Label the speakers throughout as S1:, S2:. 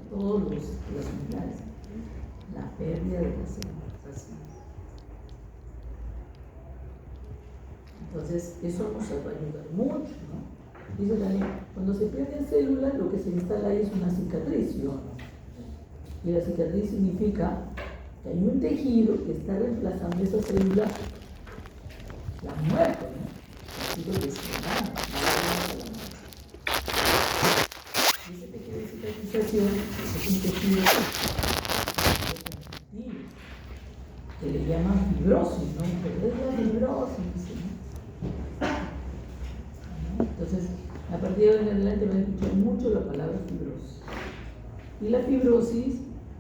S1: todos los unidades, la pérdida de las células. Entonces, eso nos va a ayudar mucho, ¿no? Dice también, cuando se pierden células, lo que se instala ahí es una cicatriz, ¿sí o no? Y la cicatriz significa que hay un tejido que está reemplazando esa célula, la muerte, ¿no? Tejido lesionado. Y ese tejido de cicatrización es un tejido que le llaman fibrosis, ¿no? Pero es la fibrosis, ¿no? Entonces, a partir de ahora en adelante van a escuchar mucho la palabra fibrosis. Y la fibrosis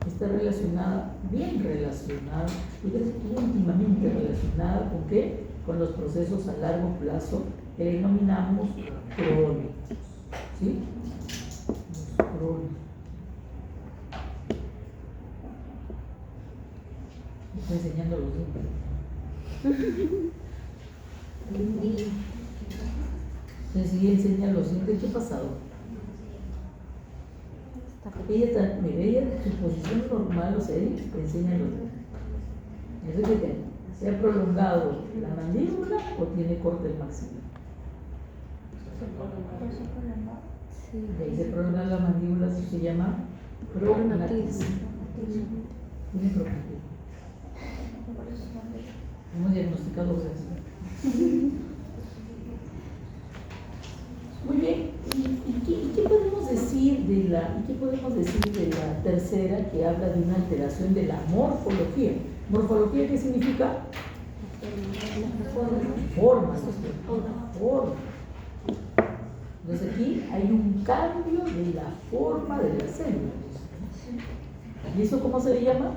S1: está relacionada, bien relacionada, íntimamente relacionada ¿con qué? Con los procesos a largo plazo que denominamos crónicos, ¿sí? Los crónicos. Me estoy enseñando los dientes. Enseguida enseña los dientes. ¿Qué ha pasado? Ella en su posición normal, o sea, ella te enseña los dientes. Eso que tiene. ¿Se ha prolongado la mandíbula o tiene corte el maxilar? De ahí se prolonga la mandíbula, eso se llama prognatismo. Tiene prognatismo. Hemos diagnosticado eso. Muy bien. ¿Y qué podemos decir de la tercera, que habla de una alteración de la morfología? ¿Morfología qué significa? Forma. Entonces aquí hay un cambio de la forma de las células. ¿Y eso cómo se le llama?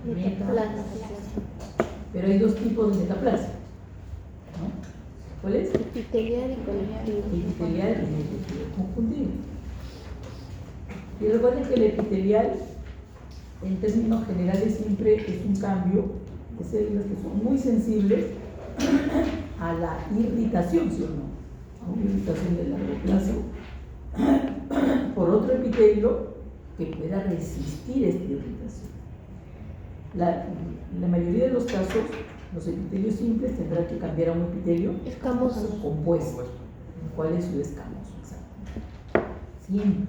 S1: Metaplasia. Pero hay dos tipos de metaplasia, ¿no? ¿Cuál es?
S2: Epitelial y conjuntivo.
S1: Epitelial y conjuntivo. Y recuerden que el epitelial, en términos generales, siempre es un cambio de células que son muy sensibles a la irritación, ¿sí o no? A una irritación de largo plazo por otro epitelio que pueda resistir esta irritación. La mayoría de los casos, los epitelios simples tendrán que cambiar a un epitelio
S2: escamoso
S1: compuesto. ¿Cuál es su escamoso? Exacto. Siempre.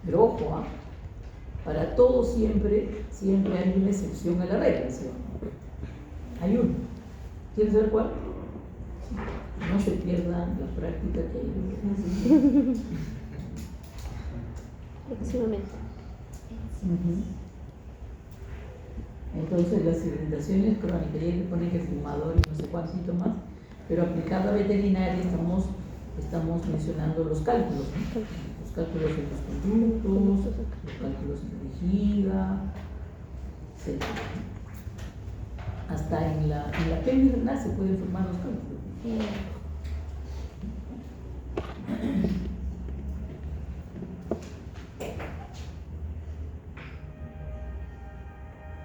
S1: Pero ojo, para todo siempre hay una excepción a la regla, ¿sí? Hay uno. ¿Quieres saber cuál? No se pierda la práctica que hay.
S2: Próximamente.
S1: Entonces las irritaciones crónicas, y le ponen que fumador y no sé cuántito más, pero aplicado a veterinaria estamos mencionando los cálculos, ¿no? Los cálculos en los conductos, los cálculos en vejiga, etc. Hasta en la pelvis renal se pueden formar los cálculos.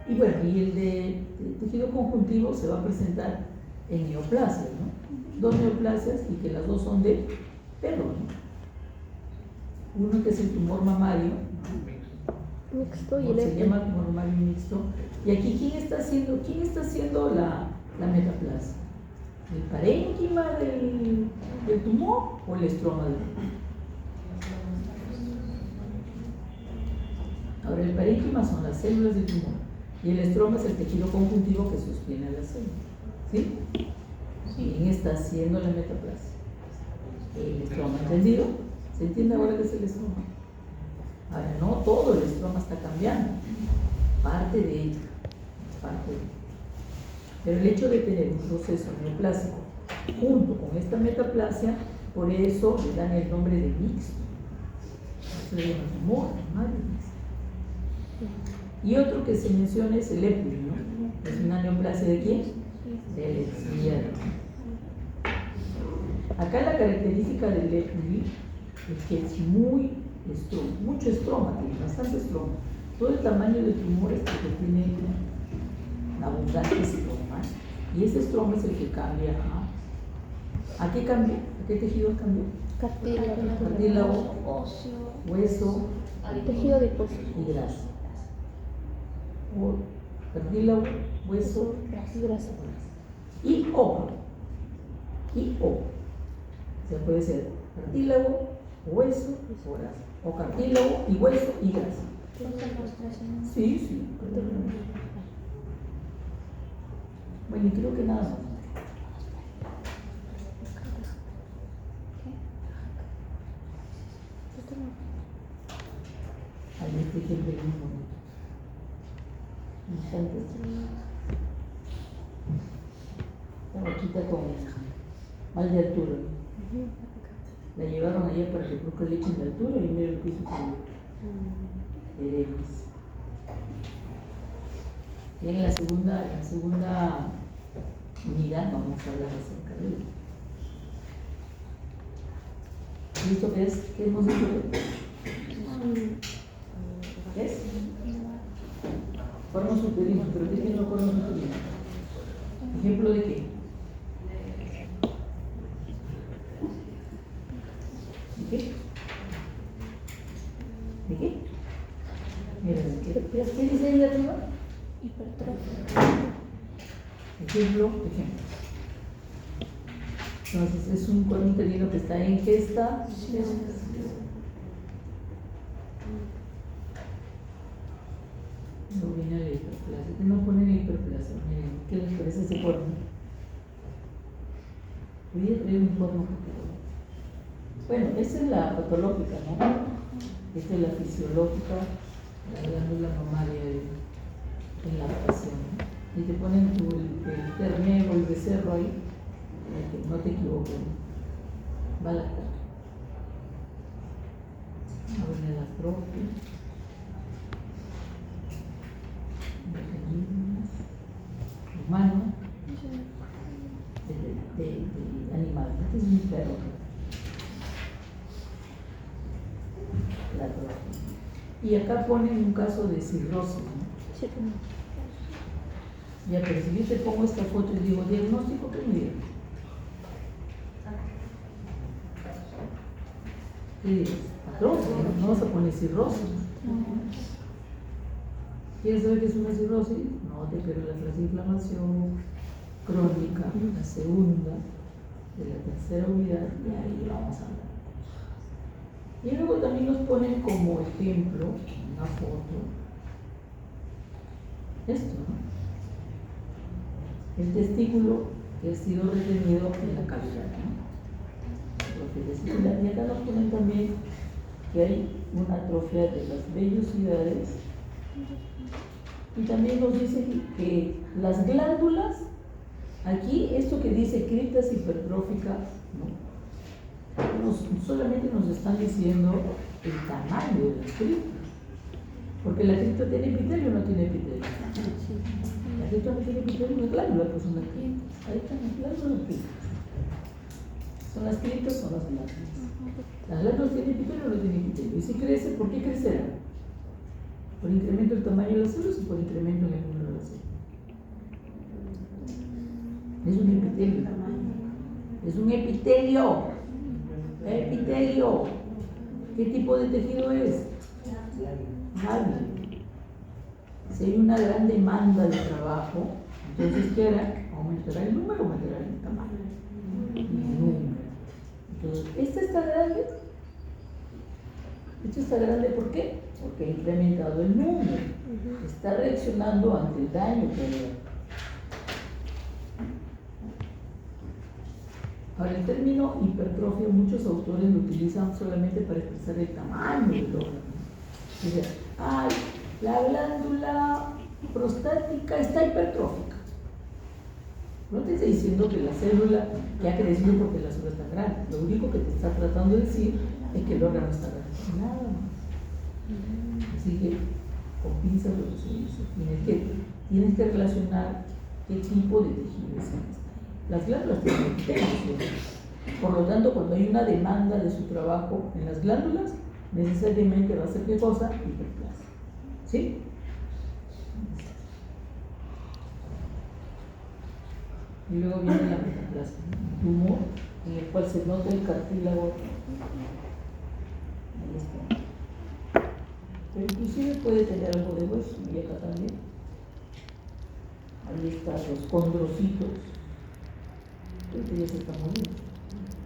S1: Y bueno, y el de tejido conjuntivo se va a presentar en neoplasias, ¿no? Dos neoplasias y que las dos son de perro, ¿no? Uno que es el tumor mamario,
S2: Mixto y
S1: se llama tumor mamario mixto. Y aquí, ¿quién está haciendo la metaplasia? ¿El parénquima del tumor o el estroma del tumor? Ahora, el parénquima son las células del tumor y el estroma es el tejido conjuntivo que sostiene a las células. ¿Sí? ¿Quién está haciendo la metaplasia? El estroma, ¿entendido? ¿Se entiende ahora qué es el estroma? Ahora, no todo el estroma está cambiando, parte de ello. Pero el hecho de tener un proceso neoplásico junto con esta metaplasia, por eso le dan el nombre de mixto. Eso le llaman tumor, mixto. Y otro que se menciona es el EPUI, ¿no? ¿Es una neoplasia de quién? Del hígado. Acá la característica del EPUI es que es mucho estroma, tiene bastante estroma. Todo el tamaño del tumor es porque tiene abundante estroma, y ese estroma es el que cambia. ¿A qué cambia? ¿A qué tejido cambia? cartílago,
S3: óseo,
S1: hueso
S2: tejido adiposo,
S1: y grasa. O cartílago, hueso
S2: y grasa.
S1: y o. O sea, puede ser cartílago, hueso o grasa. O cartílago y hueso y grasa. Sí, sí. Bueno, y creo que nada más. Ahí este ejemplo es muy bonito. Instantes. La vaquita con mal de altura. La llevaron allá para que produzca leche de altura y mira lo que hizo con herejes. Y en la segunda unidad vamos a hablar acerca de ello. ¿Y esto qué es? ¿Qué hemos dicho? ¿Qué es? Forma superior, pero ¿qué tiene la forma superior? ¿Ejemplo de qué? ¿De qué? ¿De qué? Mira, ¿qué dice ahí arriba?
S2: Hipertrofia.
S1: Ejemplo. Entonces es un cuerpo uterino que está en gesta. No viene la hiperplasia. ¿Qué no pone la hiperplasia? Miren, ¿qué les parece ese cuerpo? Voy a traer un cuerpo. Bueno, esa es la patológica, ¿no? Esta es la fisiológica, la glándula mamaria en la lactación, ¿no? Y te ponen el ternero, el becerro ahí, para que no te equivoques, ¿no? Va a lactar. Ahora la atrofia, mecanismos humanos, de animal. Este es un perro. La atrofia. Y acá ponen un caso de cirrosis, ¿no?
S2: Sí.
S1: Ya, pero si yo te pongo esta foto y digo diagnóstico, ¿qué me digas? ¿Qué dices? Atrofia, no vas a poner cirrosis. ¿Quieres saber qué es una cirrosis? No, te quiero la clase de inflamación crónica, la segunda, de la tercera unidad, y ahí vamos a hablar. Y luego también nos ponen como ejemplo, una foto, esto, ¿no? El testículo que ha sido retenido en la cavidad, ¿no? Y acá nos ponen también que hay una atrofia de las vellosidades y también nos dicen que las glándulas, aquí esto que dice criptas hipertróficas, ¿no? Solamente nos están diciendo el tamaño de las criptas, porque la cripta tiene epitelio o no tiene epitelio. La cripta no tiene epitelio, una glándula, pues una cripta. Ahí están las glándulas criptas. ¿Son las criptas o las glándulas? ¿Las glándulas tienen epitelio o no tienen epitelio? Y si crece, ¿por qué crecerá? ¿Por incremento del tamaño de las células o por incremento en el número de las células? Es un epitelio. Es un epitelio. Epitelio. ¿Qué tipo de tejido es? Hábil. Si hay una gran demanda de trabajo, entonces ¿qué hará? Aumentará el número, aumentará el tamaño. El número. Entonces, ¿esta está grande? ¿Esto está grande por qué? Porque ha incrementado el número. Está reaccionando ante el daño que hay. Ahora, el término hipertrofia, muchos autores lo utilizan solamente para expresar el tamaño del órgano. Dice, ay, la glándula prostática está hipertrófica. No te está diciendo que la célula ya ha crecido porque la célula está grande. Lo único que te está tratando de decir es que el órgano está grande. Nada más. Así que, con pinzas lo que tienes que relacionar qué tipo de tejido es este. Las glándulas tienen epitelio. Por lo tanto, cuando hay una demanda de su trabajo en las glándulas, necesariamente va a ser ¿qué cosa? Hiperplasia. ¿Sí? Y luego viene la metaplasia, tumor en el cual se nota el cartílago. Ahí está. Pero inclusive puede tener algo de hueso, y acá también. Ahí están los condrocitos. Este ya se está moviendo.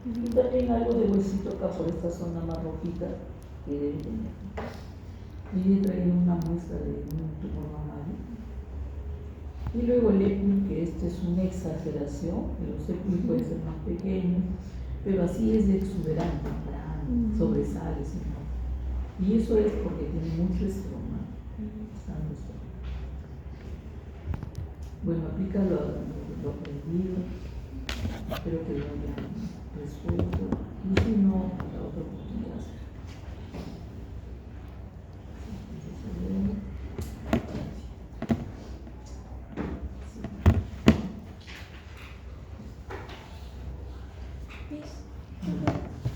S1: Y también algo de huesito acá por esta zona más rojita que debe tener. Y he traído una muestra de un tumor mamario. Y luego el EPI, que este es una exageración, los EPI pueden ser más pequeños, pero así es de exuberante, sobresale, ¿sí? Y eso es porque tiene mucho estroma. Bueno, aplica lo aprendido, espero que lo hayan resuelto, y si no, la otra oportunidad.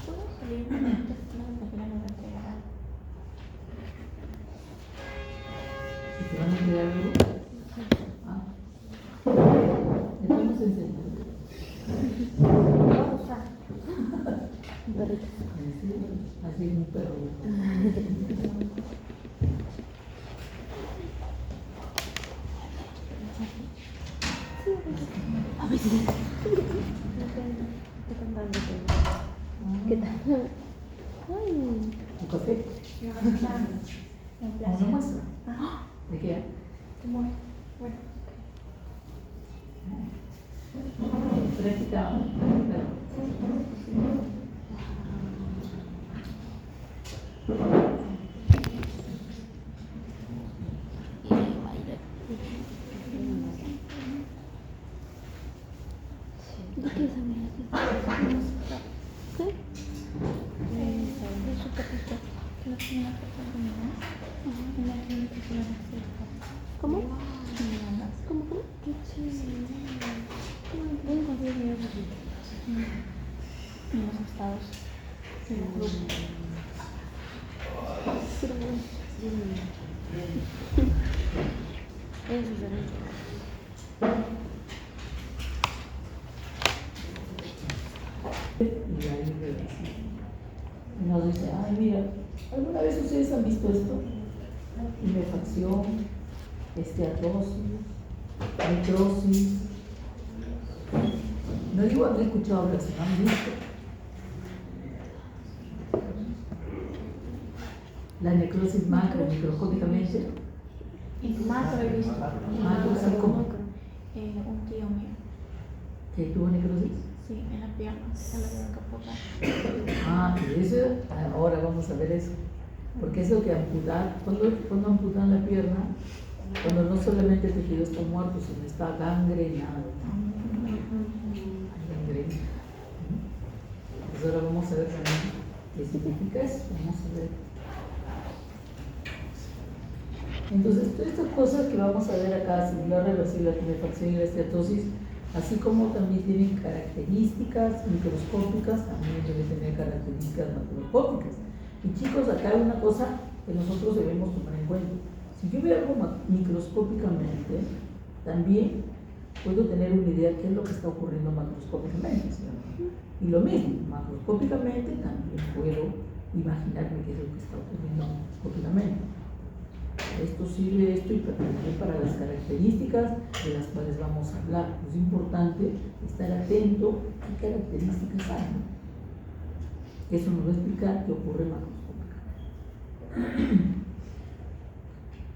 S2: ¿Puedo salir un momento? No, no me entregará.
S1: ¿Y te van a entregar algo? Ah. Entonces enseñar.
S2: Vamos a usar. Un perrito.
S1: Así es un perro.
S2: A veces. ¿Qué tal? Ay.
S1: ¿Un café?
S2: No,
S1: ¿Una muestra? ¿De qué?
S2: Bueno.
S1: Práctica.
S2: ¿De qué es amiga? ¿Qué? De su perrito. Que lo tiene una foto de mi mamá. En la clínica que van a hacer. ¿Cómo? ¿Cómo? Qué chévere. Voy a conseguir mi perrito. En los estados. En la cruz. Pero bueno. Es diferente.
S1: Y ahí nos dice, ay mira, ¿alguna vez ustedes han visto esto? Imefacción, esteatosis, necrosis. No digo haber escuchado hablar, sino han visto. La necrosis macro, microscópicamente.
S2: En macro he visto.
S1: Macro, ¿sabes cómo?
S2: Un tío mío.
S1: ¿Que tuvo necrosis?
S2: Sí, en la pierna. Se la vieron capotar.
S1: Ah, y eso, ahora vamos a ver eso. Porque eso que amputar, cuando amputan la pierna, cuando no solamente el tejido está muerto, sino está gangrenado. Gangrena. Pues ahora vamos a ver también qué significa eso. Vamos a ver. Entonces, todas estas cosas que vamos a ver acá, celular reversible, la tumefacción y la esteatosis, así como también tienen características microscópicas, también deben tener características macroscópicas. Y chicos, acá hay una cosa que nosotros debemos tomar en cuenta. Si yo veo algo microscópicamente, también puedo tener una idea de qué es lo que está ocurriendo macroscópicamente, ¿sí? Y lo mismo, macroscópicamente también puedo imaginarme qué es lo que está ocurriendo macroscópicamente. Esto sirve esto y también para las características de las cuales vamos a hablar. Es importante estar atento a qué características hay, ¿no? Eso nos va a explicar qué ocurre macroscópicamente.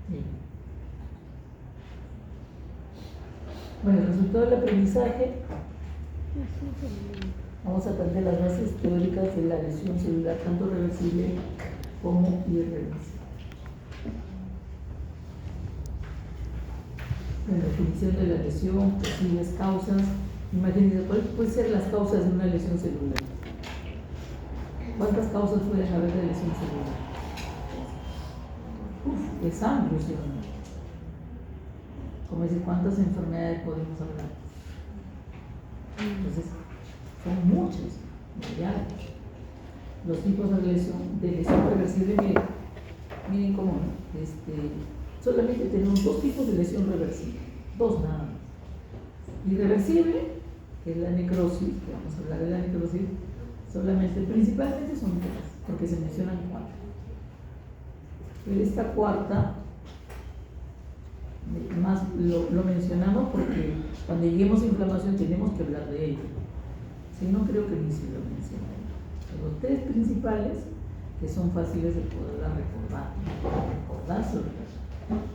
S1: Bien. Bueno, el resultado del aprendizaje, vamos a aprender las bases teóricas de la lesión celular, tanto reversible como irreversible. La definición de la lesión, posibles causas. Imagínense, ¿cuáles pueden ser las causas de una lesión celular? ¿Cuántas causas pueden haber de lesión celular? Es amplio, ¿sí? Como decir, ¿cuántas enfermedades podemos hablar? Entonces, son muchas, variadas. Los tipos de lesión reversible, miren cómo, solamente tenemos dos tipos de lesión reversible, dos nada más. Irreversible que es la necrosis, que vamos a hablar de la necrosis, solamente, principalmente son tres, porque se mencionan cuatro. Pero esta cuarta, más lo mencionamos porque cuando lleguemos a inflamación tenemos que hablar de ello. Si no, creo que ni si lo mencionan. Los tres principales, que son fáciles de poder recordar.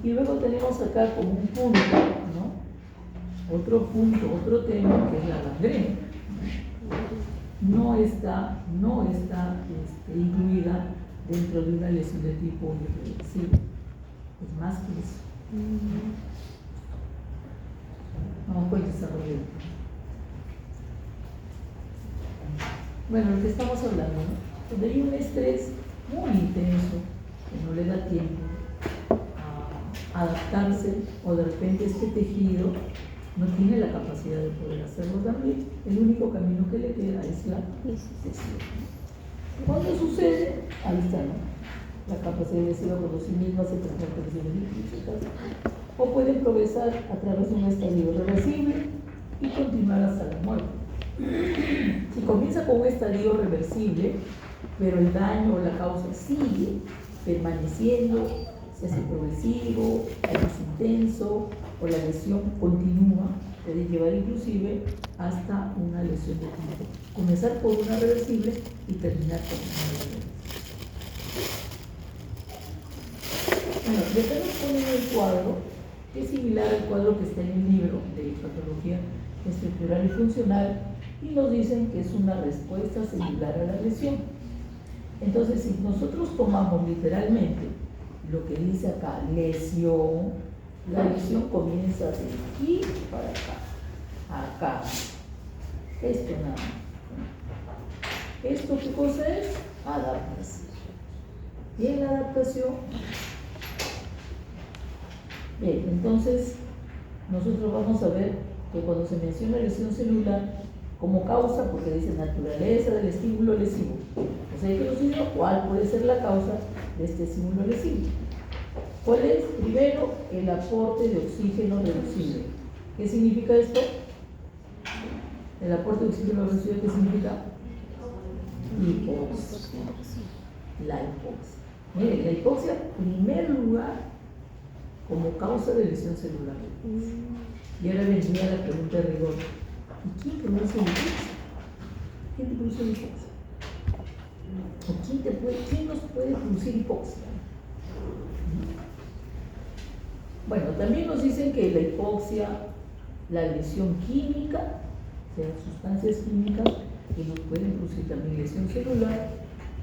S1: Y luego tenemos acá como un punto, ¿no? Otro punto, otro tema, que es la gangrena. No está incluida dentro de una lesión de tipo irreversible. Es más que eso. Vamos con el desarrollo. Bueno, lo que estamos hablando, ¿no? Donde hay un estrés muy intenso, que no le da tiempo a adaptarse, o de repente este tejido no tiene la capacidad de poder hacerlo también, el único camino que le queda es la lesión. Cuando sucede, ahí está, ¿no? La capacidad de lesión por sí misma se transforma en lesiones implícitas, o puede progresar a través de un estadio reversible y continuar hasta la muerte. Si comienza con un estadio reversible, pero el daño o la causa sigue permaneciendo, se hace progresivo, es más intenso, o la lesión continúa, puede llevar inclusive hasta una lesión de tipo. Comenzar por una reversible y terminar con una reversible. Bueno, de acá nos ponen el cuadro, que es similar al cuadro que está en el libro de patología estructural y funcional, y nos dicen que es una respuesta celular a la lesión. Entonces, si nosotros tomamos literalmente lo que dice acá, lesión, la lesión comienza de aquí para acá. Esto nada más. ¿Esto qué cosa es? Adaptación. Y en la adaptación, bien, entonces nosotros vamos a ver que cuando se menciona lesión celular como causa, porque dice naturaleza del estímulo lesivo, o sea, hay que decir cuál puede ser la causa de este estímulo lesivo. ¿Cuál es? Primero, el aporte de oxígeno reducible. ¿Qué significa esto? El aporte de oxígeno reducible, ¿qué significa? Hipoxia. La hipoxia. Miren, la hipoxia, en primer lugar, como causa de lesión celular. Y ahora vendría la pregunta de rigor. ¿Y quién produce la hipoxia? ¿Quién te produce la hipoxia? ¿O quién nos puede producir hipoxia? Bueno, también nos dicen que la hipoxia, la lesión química, o sea, sustancias químicas que nos pueden producir también lesión celular,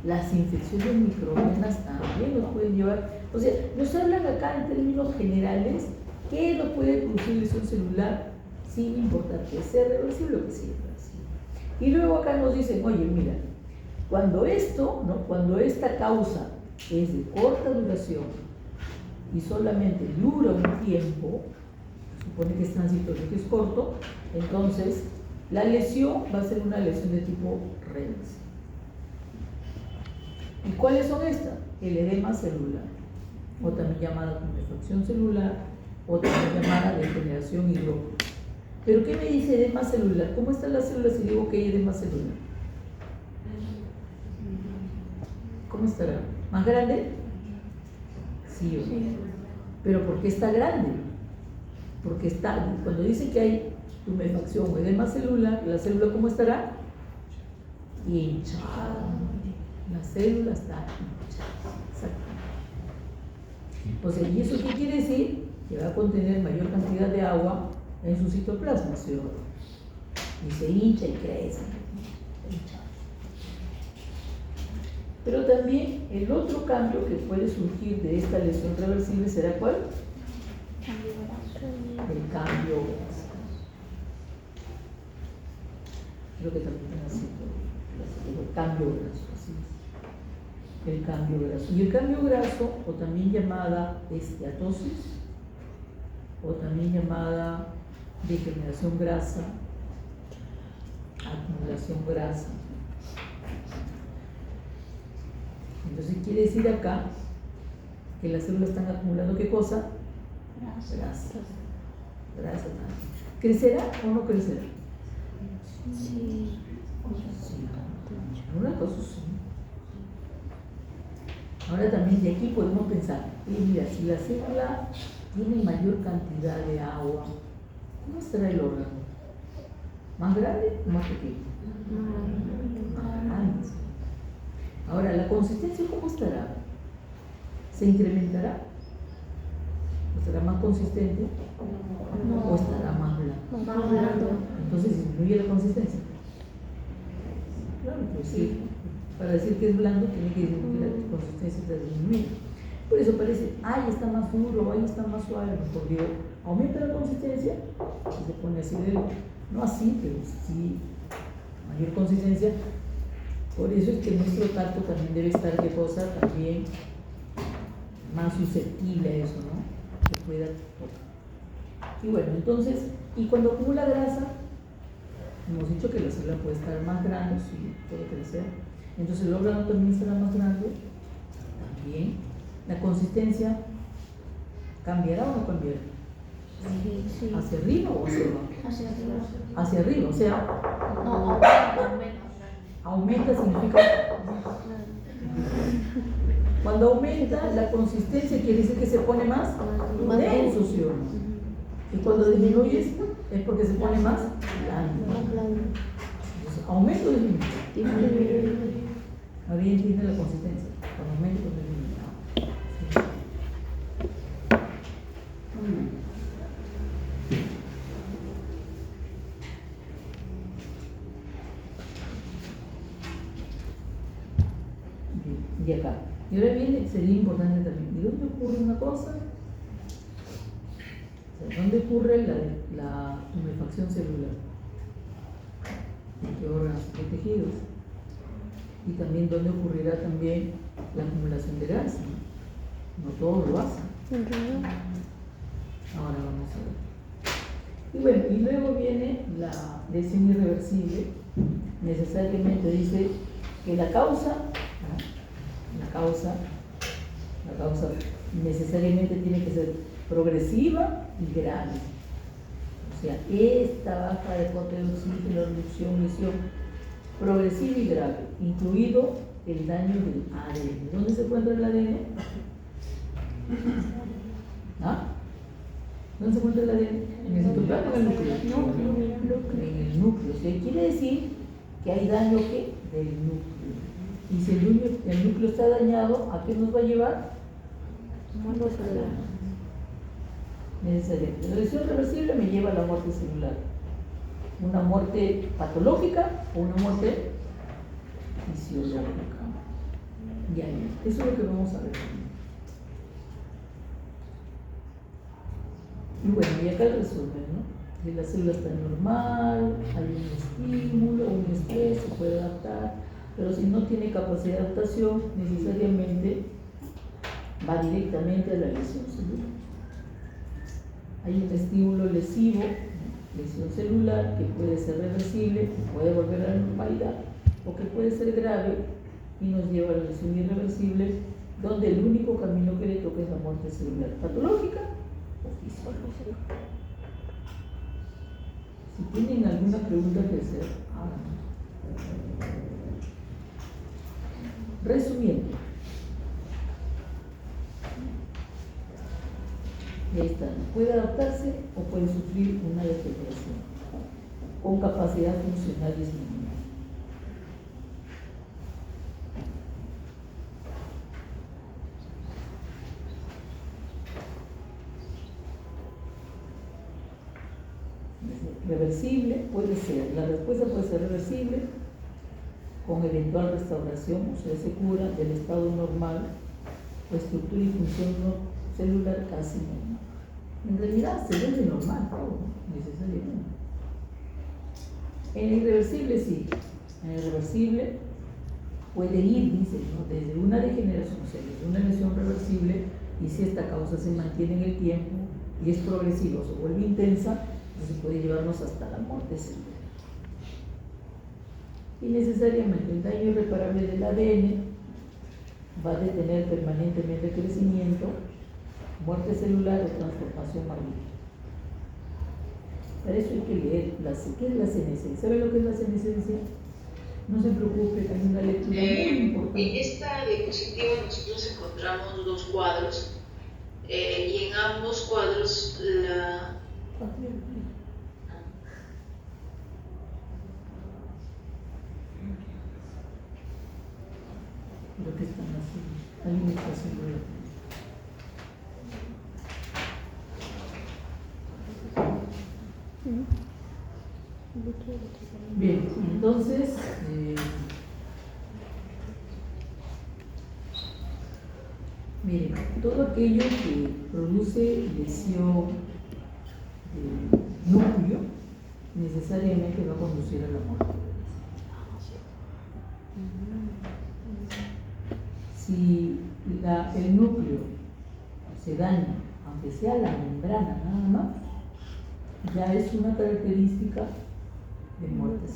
S1: las infecciones microbianas también nos pueden llevar, o sea, nos hablan acá en términos generales qué nos puede producir lesión celular sin importar que sea reversible o que sea irreversible. Y luego acá nos dicen, oye, mira, cuando esta causa es de corta duración y solamente dura un tiempo, supone que es transitorio, que es corto, entonces la lesión va a ser una lesión de tipo reversible. ¿Y cuáles son estas? El edema celular, o también llamada tumefacción celular, o también llamada degeneración hidrógena. ¿Pero qué me dice edema celular? ¿Cómo está la célula si digo que hay edema celular? ¿Cómo estará? ¿Más grande? Sí o no. ¿Pero por qué está grande? Porque está, cuando dice que hay tumefacción o edema celular, ¿la célula cómo estará? Hinchada. La célula está hinchada. Exactamente. O sea, ¿y eso qué quiere decir? Que va a contener mayor cantidad de agua en su citoplasma, ¿sí? Y se hincha y crece. Hinchada. Pero también el otro cambio que puede surgir de esta lesión reversible será ¿cuál? El cambio graso. Creo que también así, el cambio graso, así es. El cambio graso. Y el cambio graso, o también llamada esteatosis, o también llamada degeneración grasa, acumulación grasa. Entonces quiere decir acá que las células están acumulando ¿qué cosa? Grasa. Grasa también. ¿Crecerá o no crecerá?
S2: Sí.
S1: Sí, una cosa sí. Ahora también de aquí podemos pensar, mira, si la célula tiene mayor cantidad de agua, ¿cómo estará el órgano? ¿Más grande o más pequeño? Más grande. Ahora, ¿la consistencia cómo estará? ¿Se incrementará? ¿Estará más consistente? ¿O estará más blando?
S2: Más blando.
S1: Entonces disminuye la consistencia. Claro, pues sí. Para decir que es blando tiene que disminuir la consistencia está disminuida. Por eso parece, ay, está más duro, ay, está más suave. Mejor digo, aumenta la consistencia y se pone así de, no así, pero sí, mayor consistencia. Por eso es que nuestro tacto también debe estar, ¿qué cosa? También más susceptible a eso, ¿no? Que pueda tocar. Y bueno, entonces, y cuando acumula grasa, hemos dicho que la célula puede estar más grande, sí, puede crecer. Entonces el órgano también será más grande, también. La consistencia cambiará o no cambiará.
S2: Sí.
S1: ¿Hacia arriba o hacia abajo?
S2: Hacia arriba.
S1: Hacia arriba, o sea,
S2: No,
S1: aumenta significa. Cuando aumenta la consistencia quiere decir que se pone más denso, ¿sí o no? Y cuando disminuyes es porque se pone más blando. Entonces, aumento o disminuye. Ahora ya entiende la consistencia. Cuando aumenta y cuando disminuye. Muy bien. Y acá. Y ahora viene, sería importante también, ¿y dónde ocurre una cosa? O sea, ¿dónde ocurre la tumefacción celular? ¿En qué órganos, qué tejidos? Y también dónde ocurrirá también la acumulación de grasa. No todo lo hace. Ahora vamos a ver. Y bueno, y luego viene la lesión irreversible. Necesariamente dice que la causa necesariamente tiene que ser progresiva y grave. O sea, esta baja de aporte de oxígeno, reducción, lesión, progresiva y grave, incluido el daño del ADN. ¿Dónde se encuentra el ADN? ¿Ah? ¿Dónde se encuentra el ADN? ¿En el citoplasma o en el núcleo? En el núcleo. O sea, quiere decir que hay daño ¿qué? Del núcleo. Y si el núcleo está dañado, ¿a qué nos va a llevar? Muerte celular. Necesariamente. La lesión reversible me lleva a la muerte celular. Una muerte patológica o una muerte fisiológica. Ya, eso es lo que vamos a ver. Y bueno, y acá el resumen, ¿no? Si la célula está normal, hay un estímulo, un estrés, se puede adaptar, pero si no tiene capacidad de adaptación, necesariamente va directamente a la lesión celular. Hay un estímulo lesivo, lesión celular, que puede ser reversible, que puede volver a la normalidad, o que puede ser grave y nos lleva a la lesión irreversible, donde el único camino que le toca es la muerte celular patológica o fisiológica. Si tienen alguna pregunta que hacer, háganlo. Resumiendo, ya está, puede adaptarse o puede sufrir una deterioración con capacidad funcional disminuida. Reversible puede ser, la respuesta puede ser reversible con eventual restauración, o sea, se cura del estado normal o estructura y función celular casi normal. En realidad se vuelve normal todo, necesariamente. En el irreversible sí, en el irreversible puede ir, dice, ¿no? Desde una degeneración, o sea, desde una lesión reversible, y si esta causa se mantiene en el tiempo y es progresiva o se vuelve intensa, entonces puede llevarnos hasta la muerte celular. Y necesariamente el daño irreparable del ADN va a detener permanentemente el crecimiento, muerte celular o transformación maligna. Para eso hay que leer qué es la senescencia. ¿Sabe lo que es la senescencia? No se preocupe, hay una lectura muy importante.
S3: En esta diapositiva nosotros encontramos dos cuadros y en ambos cuadros la...
S1: Lo que están haciendo, alguien está haciendo lo Bien, entonces miren, todo aquello que produce lesión núcleo necesariamente va a conducir a la muerte. Si el núcleo se daña, aunque sea la membrana nada más, ya es una característica de muerte.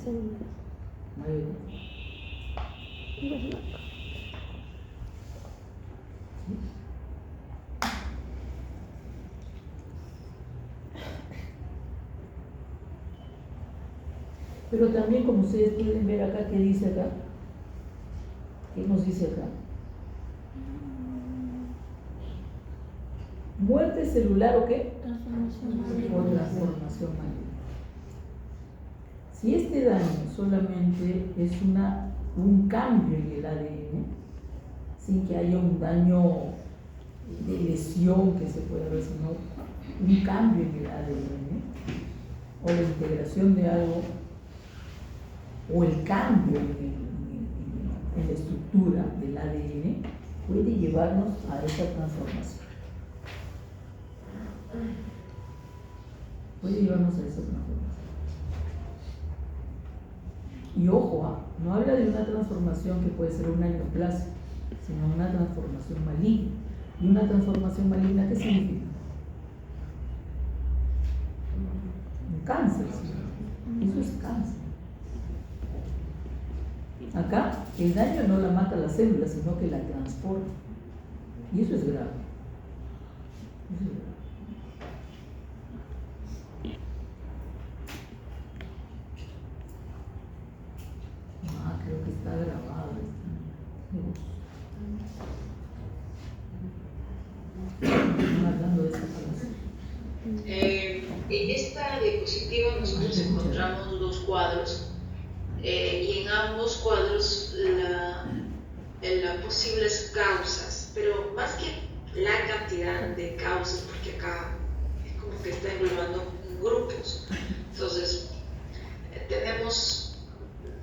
S1: Pero también, como ustedes pueden ver acá, ¿qué dice acá? ¿Qué nos dice acá? ¿Muerte celular o qué?
S2: Transformación maligna.
S1: O transformación maligna. Si este daño solamente es un cambio en el ADN, sin que haya un daño de lesión que se pueda ver, sino un cambio en el ADN, o la integración de algo, o el cambio en la estructura del ADN, puede llevarnos a esa transformación. Puede llevarnos a esa transformación. Y ojo, no habla de una transformación que puede ser una neoplasia, sino una transformación maligna. ¿Y una transformación maligna qué significa? Un cáncer, ¿sí? Eso es cáncer. Acá el daño no la mata la célula, sino que la transforma. Y eso es grave. Eso es grave. Creo que está grabado. Hablando de esta cosa.
S3: En esta diapositiva nosotros encontramos dos cuadros y en ambos cuadros las posibles causas, pero más que la cantidad de causas, porque acá es como que está englobando grupos. Entonces, tenemos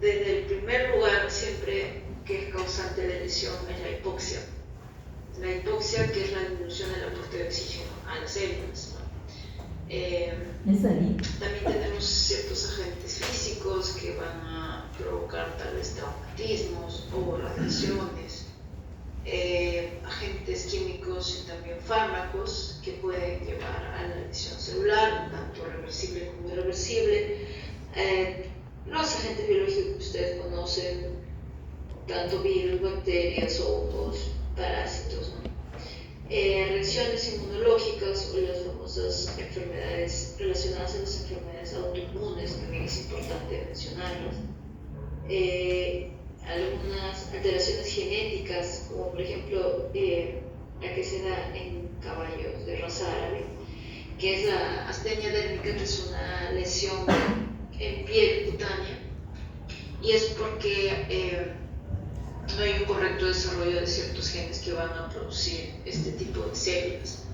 S3: desde el primer lugar siempre que es causante de lesión es la hipoxia. La hipoxia, que es la disminución del aporte de oxígeno a las células, ¿no? También tenemos ciertos agentes físicos que van a provocar tal vez traumatismos o radiaciones, agentes químicos y también fármacos que pueden llevar a la lesión celular, tanto reversible como irreversible. Los agentes biológicos que ustedes conocen, tanto virus, bacterias, hongos, parásitos, ¿no? Reacciones inmunológicas o las famosas enfermedades relacionadas a las enfermedades autoinmunes, también es importante mencionarlas. Algunas alteraciones genéticas, como por ejemplo la que se da en caballos de raza árabe, que es la astenia dérmica, que es una lesión en piel cutánea, y es porque no hay un correcto desarrollo de ciertos genes que van a producir este tipo de células.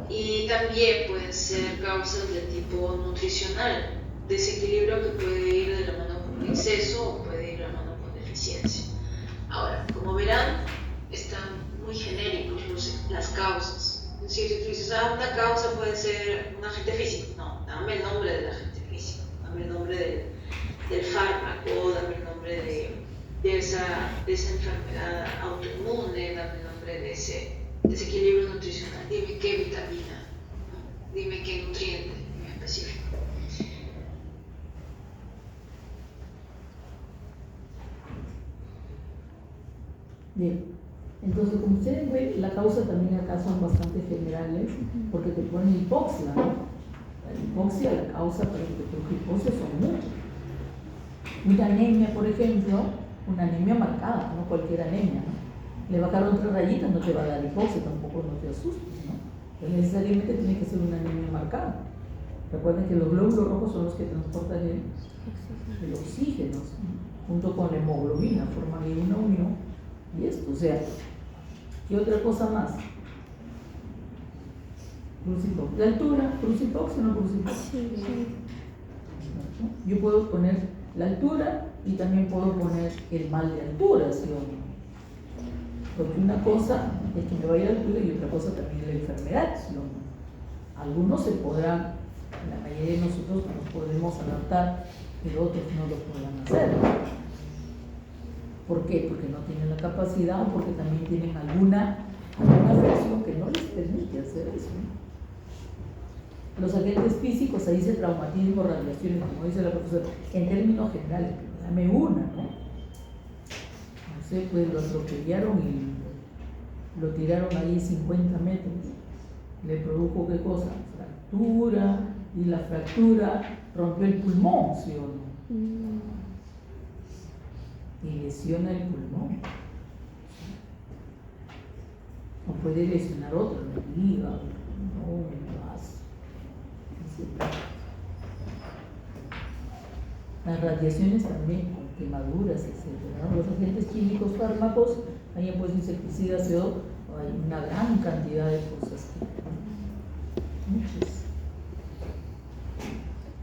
S3: Y también pueden ser causas de tipo nutricional, desequilibrio que puede ir de la mano con exceso o puede ir de la mano con deficiencia. Ahora, como verán, están muy genéricos las causas. Es decir, si tú dices, una causa puede ser un agente físico, no, dame el nombre del agente físico, dame el nombre del fármaco, dame el nombre de esa enfermedad autoinmune, dame el nombre de ese desequilibrio nutricional, dime qué vitamina, ¿no? Dime qué nutriente en específico.
S1: Bien, entonces como ustedes ven, la causa también acá son bastante generales, porque te ponen hipoxia, ¿no? La hipoxia, la causa para que te produzca hipoxia son muchas. Una anemia, por ejemplo, una anemia marcada, no cualquier anemia, ¿no? Le bajaron 3 rayitas, no te va a dar hipoxia, tampoco no te asustes, ¿no? Pero necesariamente tiene que ser una anemia marcada. Recuerden que los glóbulos rojos son los que transportan el oxígeno, ¿no? Junto con la hemoglobina, forman ahí una unión. Y esto, o sea, ¿qué otra cosa más? Crucipoxia. La altura, crucipoxia o no crucipoxia.
S2: Sí, sí.
S1: Yo puedo poner la altura y también puedo poner el mal de altura, ¿sí o no? Porque una cosa es que me vaya a la altura y otra cosa también es la enfermedad, ¿sí o no? Algunos se podrán, la mayoría de nosotros nos podemos adaptar, pero otros no lo podrán hacer. ¿Por qué? Porque no tienen la capacidad o porque también tienen alguna afección que no les permite hacer eso, ¿no? Los agentes físicos, ahí dice traumatismo, radiaciones, como dice la profesora, en términos generales, dame una, ¿no? No sé, pues lo atropellaron y lo tiraron ahí 50 metros. Le produjo ¿qué cosa? Fractura, y la fractura rompió el pulmón, ¿sí o no? Y lesiona el pulmón. O puede lesionar otro, el hígado, no, el vaso. Las radiaciones también, con quemaduras, etc. ¿No? Los agentes químicos, fármacos, hay pues insecticidas, CO, hay una gran cantidad de cosas. Muchos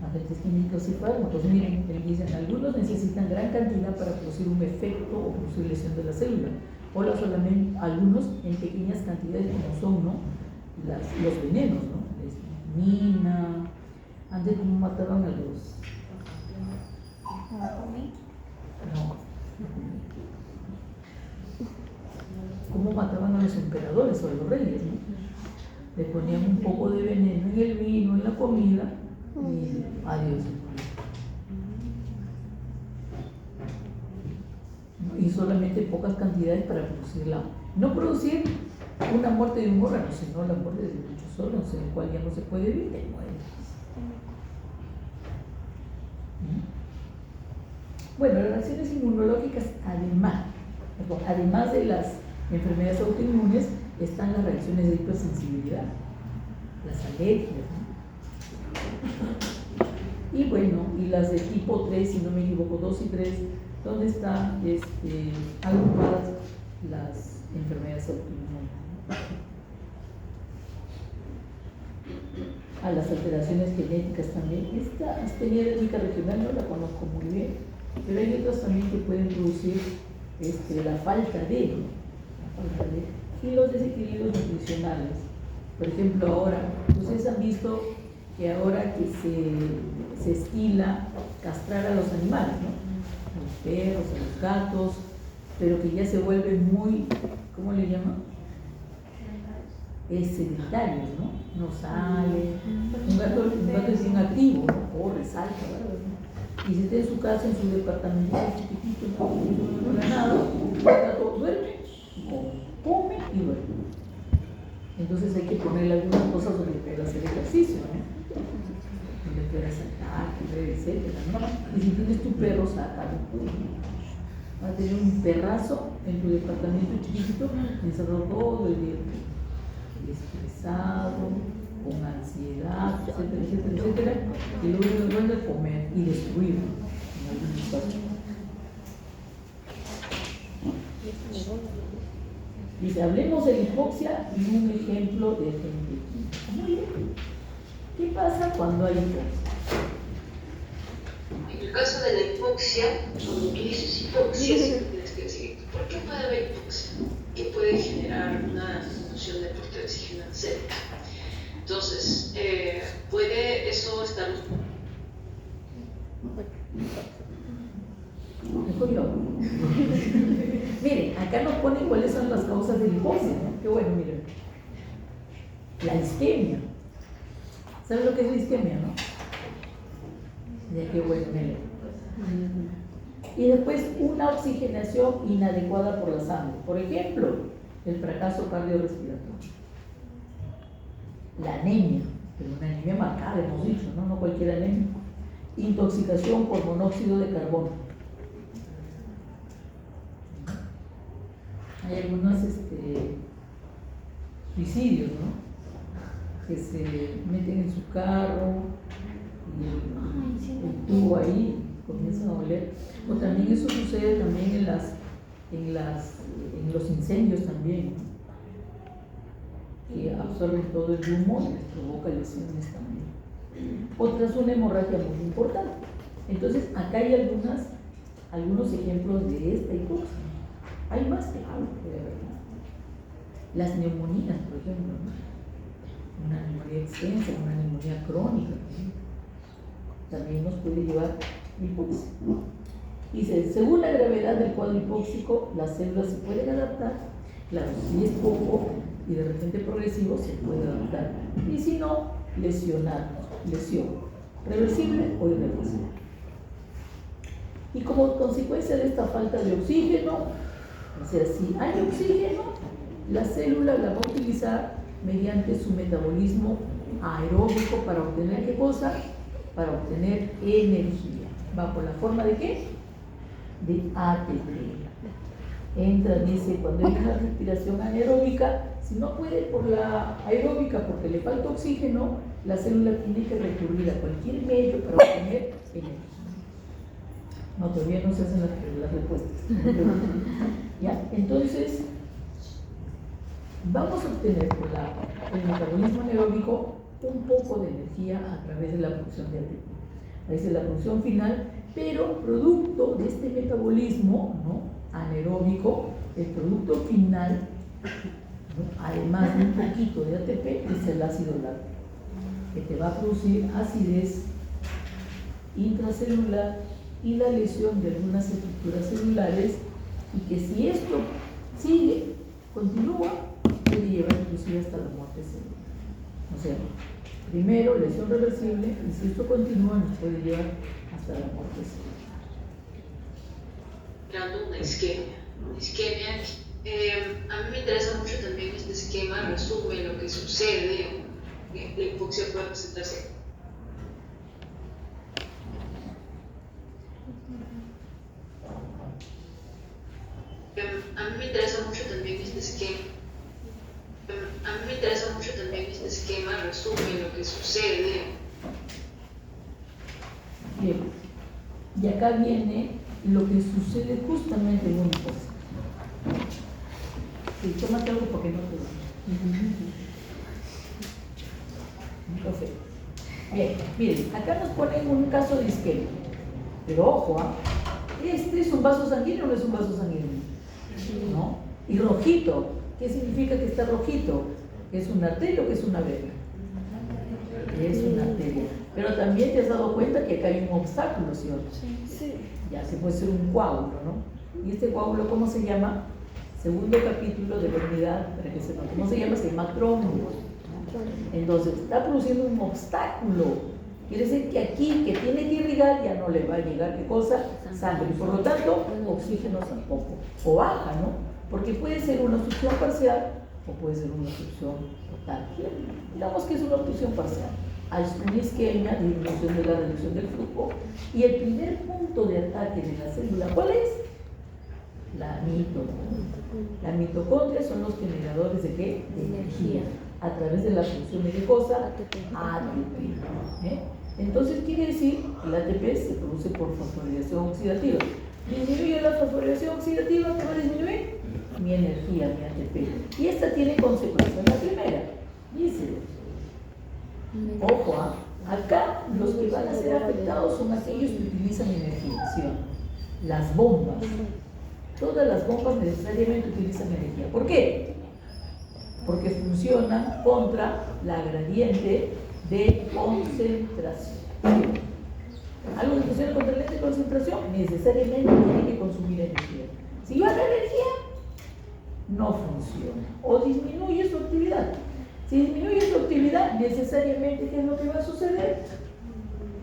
S1: agentes químicos y fármacos. Miren, dicen, algunos necesitan gran cantidad para producir un efecto o producir lesión de la célula, o solamente algunos en pequeñas cantidades, como son, ¿no? Los venenos, ¿no? Mina. Antes, ¿cómo mataban a los? No. ¿Cómo mataban a los emperadores o a los reyes, no? Le ponían un poco de veneno en el vino, en la comida, y adiós. ¿No? Y solamente pocas cantidades para producirla. No producir una muerte de un órgano, sino la muerte de muchos órganos, en el cual ya no se puede vivir, y muere. Bueno, las reacciones inmunológicas, además de las enfermedades autoinmunes, están las reacciones de hipersensibilidad, las alergias, ¿no? Y bueno, y las de tipo 3, si no me equivoco, 2 y 3, donde están agrupadas las enfermedades autoinmunes. A las alteraciones genéticas también. Esta astenia étnica regional no la conozco muy bien, pero hay otras también que pueden producir la falta de, y los desequilibrios nutricionales. Por ejemplo, ahora, ustedes han visto que ahora que se estila castrar a los animales, ¿no? A los perros, a los gatos, pero que ya se vuelven muy, ¿cómo le llaman? Sedentarios, ¿no? No sale. Un gato es bien activo, ¿no? Corre, salta, ¿verdad? Y si está en su casa, en su departamento chiquitito, no hace nada, el gato duerme, come y duerme. Entonces hay que ponerle algunas cosas donde pueda hacer ejercicio, ¿no? Donde pueda saltar, correr, etc., ¿no? Y si tienes tu perro, sácalo. Va a tener un perrazo en tu departamento chiquitito, encerrado todo el día, estresado, con ansiedad, etcétera, etcétera, etcétera, y luego lo van a comer y destruir en algunos casos. Dice, hablemos de la hipoxia y un ejemplo de agente químico. Muy bien. ¿Qué pasa cuando hay hipoxia?
S3: En el caso de la hipoxia, cuando tú dices hipoxia, siempre tienes que decir, ¿por qué puede haber hipoxia? Que puede generar una disminución de aporte de oxígeno en célula. Entonces, puede eso estar...
S1: Mejor yo. Miren, acá nos ponen cuáles son las causas de la hipoxia, ¿no? Qué bueno, miren. La isquemia. ¿Saben lo que es la isquemia, no? Ya, qué bueno, miren. Y después una oxigenación inadecuada por la sangre. Por ejemplo, el fracaso cardiorrespiratorio. La anemia. pero una anemia marcada, hemos dicho, ¿no? No cualquier anemia. Intoxicación por monóxido de carbono. Hay algunos suicidios, ¿no? Que se meten en su carro y el tubo ahí comienzan a oler. O también eso sucede también en los incendios también, ¿no? Que absorben todo el humo y les provoca lesiones también. Otra es una hemorragia muy importante. Entonces, acá hay algunos ejemplos de esta hipoxia. Hay más, claro, puede haber, ¿no? Las neumonías, por ejemplo, ¿no? Una neumonía extensa, una neumonía crónica, ¿no? También nos puede llevar a hipoxia. Dice, según la gravedad del cuadro hipóxico, las células se pueden adaptar. Claro, si es poco y de repente progresivo, se puede adaptar. Y si no, lesión, reversible o irreversible. Y como consecuencia de esta falta de oxígeno, o sea, si hay oxígeno, la célula la va a utilizar mediante su metabolismo aeróbico para obtener ¿qué cosa? Para obtener energía. ¿Va por la forma de qué? De ATP. Entra, dice, cuando hay una respiración anaeróbica, si no puede por la aeróbica porque le falta oxígeno, la célula tiene que recurrir a cualquier medio para obtener energía. No, todavía no se hacen las respuestas. ¿Ya? Entonces, vamos a obtener por el metabolismo anaeróbico un poco de energía a través de la producción de ATP. Esa es la producción final, pero producto de este metabolismo, ¿no?, anaeróbico, el producto final, ¿no?, además de un poquito de ATP, es el ácido láctico, que te va a producir acidez intracelular y la lesión de algunas estructuras celulares, y que si esto sigue, continúa, puede llevar inclusive hasta la muerte celular. O sea, primero lesión reversible, y si esto continúa nos puede llevar hasta la muerte celular.
S3: Creando una isquemia. A mí me interesa mucho también este esquema, resume lo que sucede, la hipoxia puede presentarse. A mí me interesa mucho también este esquema, resume lo que sucede.
S1: Bien, y acá viene lo que sucede justamente en un hipoxia. Sí, tómate algo porque no te va. Perfecto. Bien, miren, acá nos ponen un caso de isquemia. Pero ojo, ¿este es un vaso sanguíneo o no es un vaso sanguíneo? ¿No? Y rojito, ¿qué significa que está rojito? ¿Que es una arteria o que es una vena? Es una arteria. Pero también te has dado cuenta que acá hay un obstáculo, ¿sí o no? Sí. Ya se puede ser un coágulo, ¿no? ¿Y este coágulo cómo se llama? Segundo capítulo de la unidad, para que sepan cómo se llama trómbus. Entonces, está produciendo un obstáculo. Quiere decir que aquí, que tiene que irrigar, ya no le va a llegar, ¿qué cosa? Sangre. Y por lo tanto, oxígeno tampoco. O baja, ¿no? Porque puede ser una obstrucción parcial o puede ser una obstrucción total. Digamos que es una obstrucción parcial. Hay una isquemia, disminución de la reducción del flujo. Y el primer punto de ataque de la célula, ¿cuál es? La mitocondria. La mitocondria son los generadores de ¿qué? De energía. A través de la función de qué cosa? ATP. Entonces quiere decir que el ATP se produce por fosforilación oxidativa. Disminuye la fosforilación oxidativa, ¿qué va a disminuir? Mi energía, mi ATP. Y esta tiene consecuencias. La primera, dice, ojo, acá los que van a ser afectados son aquellos que utilizan energía, ¿sí? Las bombas. Todas las bombas necesariamente utilizan energía. ¿Por qué? Porque funcionan contra la gradiente de concentración. Algo que funciona contra la gradiente de concentración necesariamente tiene que consumir energía. Si baja energía, no funciona o disminuye su actividad. Si disminuye su actividad, necesariamente, ¿qué es lo que va a suceder?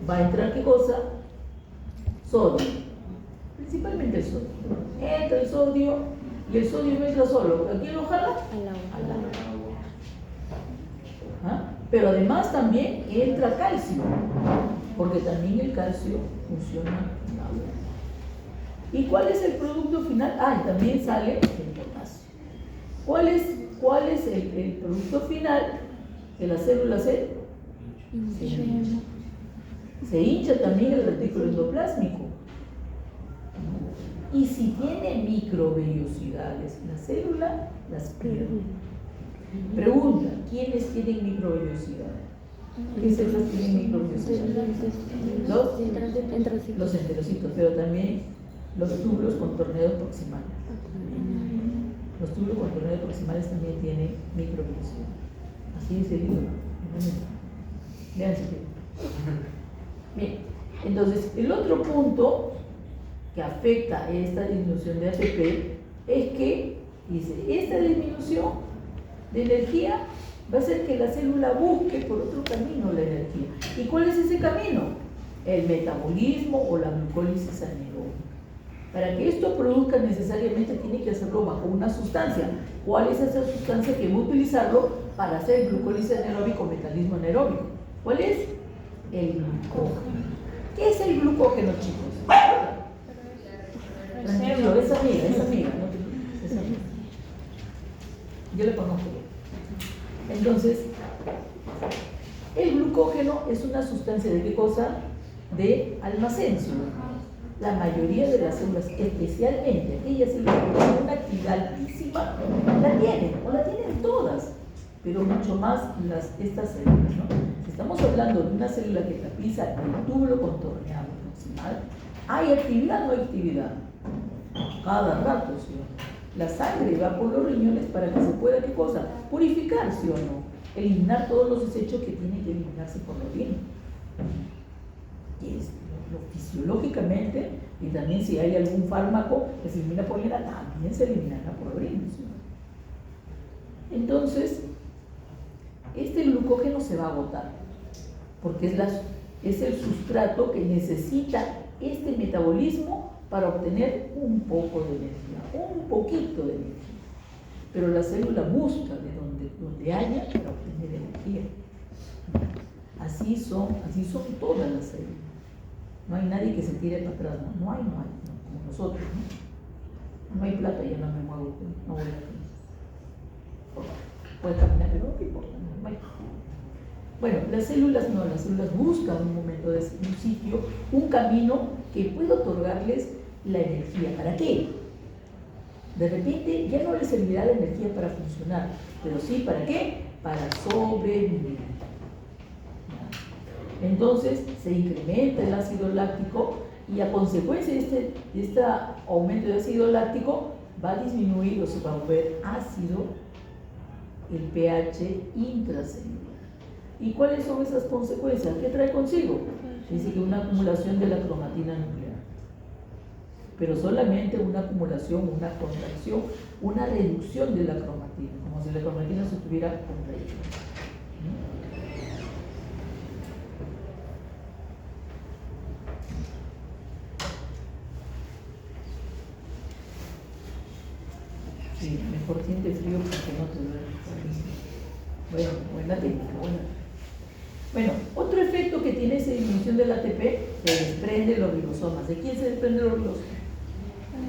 S1: Va a entrar, ¿qué cosa? Sodio, principalmente el sodio. Entra el sodio y el sodio no entra solo. ¿A quién lo jala? Al agua. ¿Ah? Pero además también entra calcio, porque también el calcio funciona en agua. ¿Y cuál es el producto final? Y también sale el potasio. ¿Cuál es el producto final? Que la célula se hincha. Se hincha también el retículo endoplásmico. Y si tiene microvellosidades, la célula las pierde. Pregunta, ¿quiénes tienen microvellosidades? ¿Qué células tienen microvellosidades? Los enterocitos, pero también los túbulos contorneados proximales. Los túbulos contorneados proximales también tienen microvellosidades. Así dice el libro. Vean si quieren. Bien, entonces el otro punto que afecta esta disminución de ATP es que, dice, esta disminución de energía va a hacer que la célula busque por otro camino la energía. ¿Y cuál es ese camino? El metabolismo o la glucólisis anaeróbica. Para que esto produzca necesariamente tiene que hacerlo bajo una sustancia. ¿Cuál es esa sustancia que va a utilizarlo para hacer glucólisis anaeróbica o metabolismo anaeróbico? ¿Cuál es? El glucógeno. ¿Qué es el glucógeno, chicos? Tranquilo, es amiga, no te preocupes, es amiga. Yo le conozco. Entonces, el glucógeno es una sustancia de qué cosa? De almacén. La mayoría de las células, especialmente aquellas células que tienen una actividad altísima, la tienen, o la tienen todas, pero mucho más estas células, ¿no? Si estamos hablando de una célula que tapiza el túbulo contorneado proximal, ¿hay actividad o no hay actividad? Cada rato, ¿sí? La sangre va por los riñones para que se pueda, ¿qué cosa? Purificar, ¿sí o no? Eliminar todos los desechos que tienen que eliminarse por la orina. Y es fisiológicamente, y también si hay algún fármaco que se elimina por orina, también se eliminará por orina, ¿sí? Entonces, este glucógeno se va a agotar, porque es el sustrato que necesita este metabolismo para obtener un poco de energía, un poquito de energía. Pero la célula busca de donde haya para obtener energía. Así son todas las células. No hay nadie que se tire para atrás, no hay, como nosotros, ¿no? No hay plata, ya no me muevo, no voy a caminar. Puedes caminar, pero no importa, no hay. Bueno, las células buscan un momento de un sitio, un camino que pueda otorgarles la energía. ¿Para qué? De repente ya no les servirá la energía para funcionar, pero sí, ¿para qué? Para sobrevivir. Entonces se incrementa el ácido láctico y a consecuencia de este aumento de ácido láctico va a disminuir o se va a volver ácido el pH intracelular. ¿Y cuáles son esas consecuencias? ¿Qué trae consigo? Dice que una acumulación de la cromatina nuclear. Pero solamente una acumulación, una contracción, una reducción de la cromatina, como si la cromatina se estuviera contrayendo. Sí, mejor siente frío porque no te duele. Bueno, buena técnica, buena. Bueno, otro efecto que tiene esa disminución del ATP, se desprende los ribosomas. ¿De quién se desprenden los ribosomas?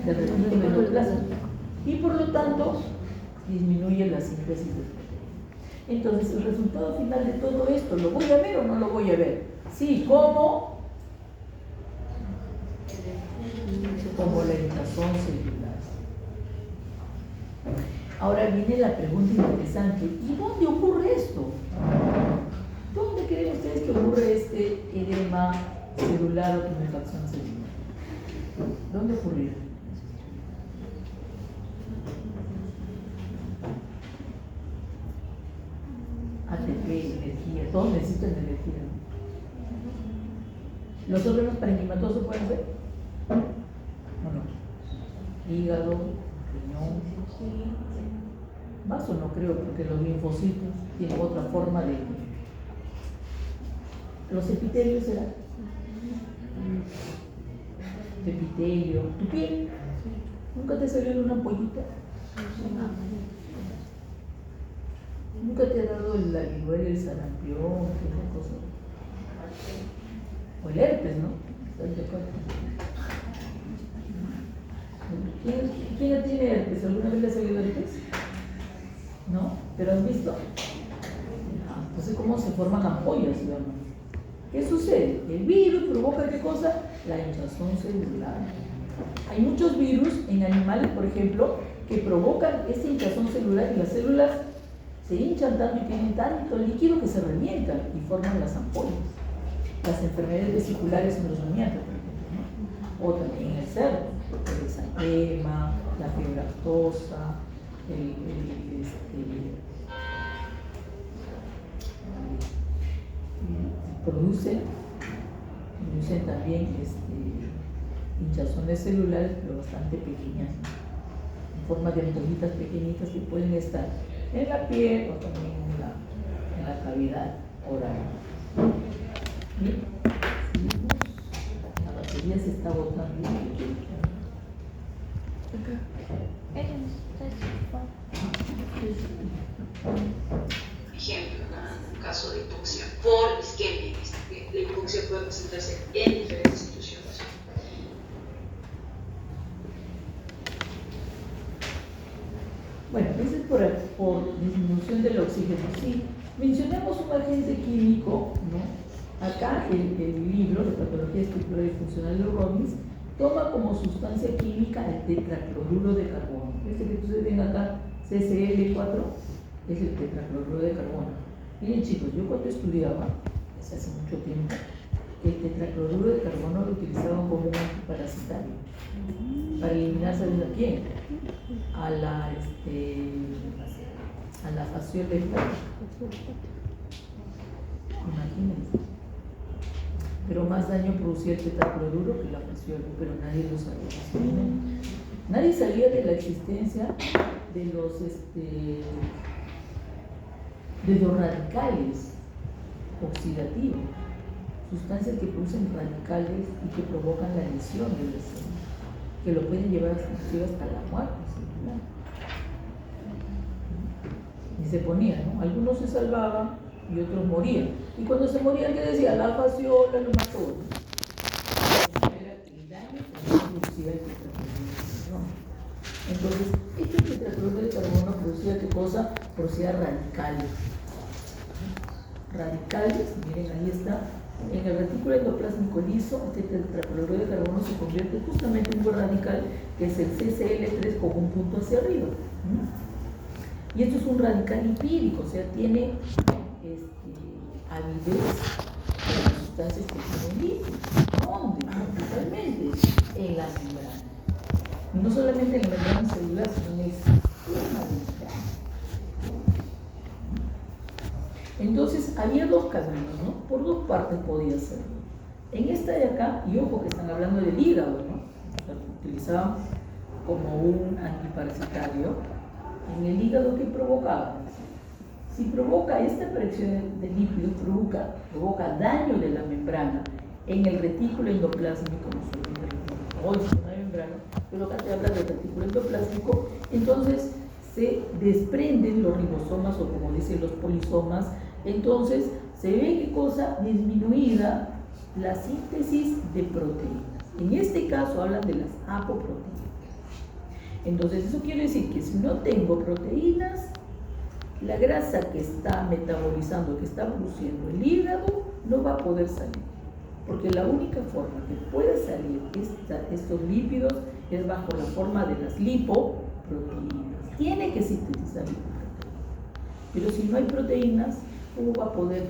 S1: Del retículo endoplásmico. Y por lo tanto, disminuye la síntesis de proteína. Entonces, el resultado final de todo esto, ¿lo voy a ver o no lo voy a ver? Sí, ¿cómo? Como la hinchazón celular. Ahora viene la pregunta interesante, ¿y dónde ocurre esto? ¿Dónde creen ustedes que ocurre este edema celular o tumefacción celular? ¿Dónde ocurrirá? ATP, energía, todos necesitan energía. ¿Los órganos parenquimatosos pueden ser? ¿O no? Hígado, riñón. Vaso no creo, porque los linfocitos tienen otra forma de... ¿Los epitelios será? Epitelio. ¿Tu piel? ¿Nunca te salió una ampollita? ¿Nunca te ha dado la viruela, el sarampión, esa cosa? O el herpes, ¿no? ¿Estás de acuerdo? ¿Quién tiene herpes? ¿Alguna vez le ha salido herpes? ¿No? ¿Pero has visto? Entonces, ¿cómo se forman ampollas, digamos? ¿Qué sucede? El virus provoca ¿qué cosa? La hinchazón celular. Hay muchos virus en animales, por ejemplo, que provocan esta hinchazón celular y las células se hinchan tanto y tienen tanto líquido que se revientan y forman las ampollas. Las enfermedades vesiculares en los rumiantes, por ejemplo, ¿no? O también en el cerdo, el exantema, la fiebre aftosa, producen también hinchazones celulares, pero bastante pequeñas, en forma de ampollitas pequeñitas que pueden estar en la piel o también en la cavidad oral. Bien, seguimos. La batería se está botando.
S3: Ejemplo, un caso de hipoxia por isquemia. La hipoxia puede presentarse en diferentes situaciones.
S1: Bueno, eso es por disminución del oxígeno. Sí, mencionamos un agente químico, ¿no? Acá el libro de Patología Estructural y Funcional de Robbins toma como sustancia química el tetracloruro de carbono. Este que ustedes ven acá, CCl4, es el tetracloruro de carbono. Miren chicos, yo cuando estudiaba, hace mucho tiempo, el tetracloruro de carbono lo utilizaban como un antiparasitario para eliminar, ¿sabes a quién? A la fasciola hepática. Imagínense. Pero más daño producía el tetracloruro que la fasciola, pero nadie lo sabía. Nadie sabía de la existencia de los radicales oxidativos, sustancias que producen radicales y que provocan la lesión de las células, que lo pueden llevar hasta la muerte celular. Y se ponía, ¿no? Algunos se salvaban y otros morían. Y cuando se morían, ¿qué decía? La fasciola lo mató. Era el daño que producía el tetracloruro. Entonces, este tetracloruro de carbono producía ¿qué cosa? Producía radicales. Radicales, miren, ahí está. En el retículo endoplásmico liso, este tetracloruro de carbono se convierte justamente en un radical que es el CCl3 con un punto hacia arriba. Y esto es un radical lipídico, o sea, tiene avidez de las sustancias que tienen lípidos. ¿Dónde? Principalmente en la membrana. Y no solamente en la membrana celular, sino en el sistema de membrana. Entonces había dos caminos, ¿no? Por dos partes podía hacerlo. En esta de acá, y ojo que están hablando del hígado, ¿no? Lo utilizaban como un antiparasitario. En el hígado, ¿qué provocaba? Si provoca esta presión de lípidos, provoca daño de la membrana en el retículo endoplásmico, hoy es una membrana, pero acá te habla del retículo endoplásmico, entonces se desprenden los ribosomas o como dicen los polisomas, entonces se ve qué cosa disminuida la síntesis de proteínas. En este caso hablan de las apoproteínas. Entonces eso quiere decir que si no tengo proteínas, la grasa que está metabolizando, que está produciendo el hígado, no va a poder salir. Porque la única forma que pueda salir estos lípidos es bajo la forma de las lipoproteínas. Tiene que sintetizar lipoproteínas. Pero si no hay proteínas, ¿cómo va a poder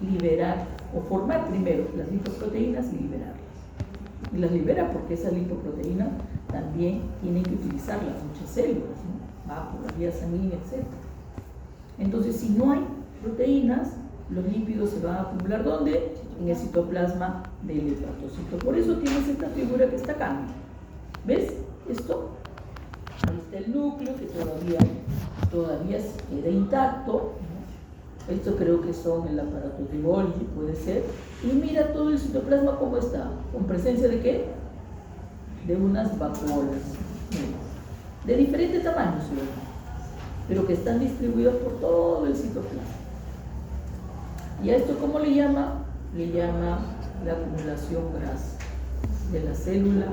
S1: liberar o formar primero las lipoproteínas y liberarlas? Y las libera porque esa lipoproteína también tienen que utilizarlas muchas células, ¿no? Va por la vía sanguínea, etc. Entonces, si no hay proteínas, los lípidos se van a acumular ¿dónde? En el citoplasma del hepatocito. Por eso tienes esta figura que está acá. ¿Ves? Esto, ahí está el núcleo que todavía queda intacto, ¿no? Esto creo que son el aparato de Golgi, puede ser. Y mira todo el citoplasma cómo está. ¿Con presencia de qué? De unas vacuolas. De diferente tamaño, ¿sí? pero que están distribuidos por todo el citoplasma. ¿Y a esto cómo le llama? Le llama la acumulación grasa de la célula,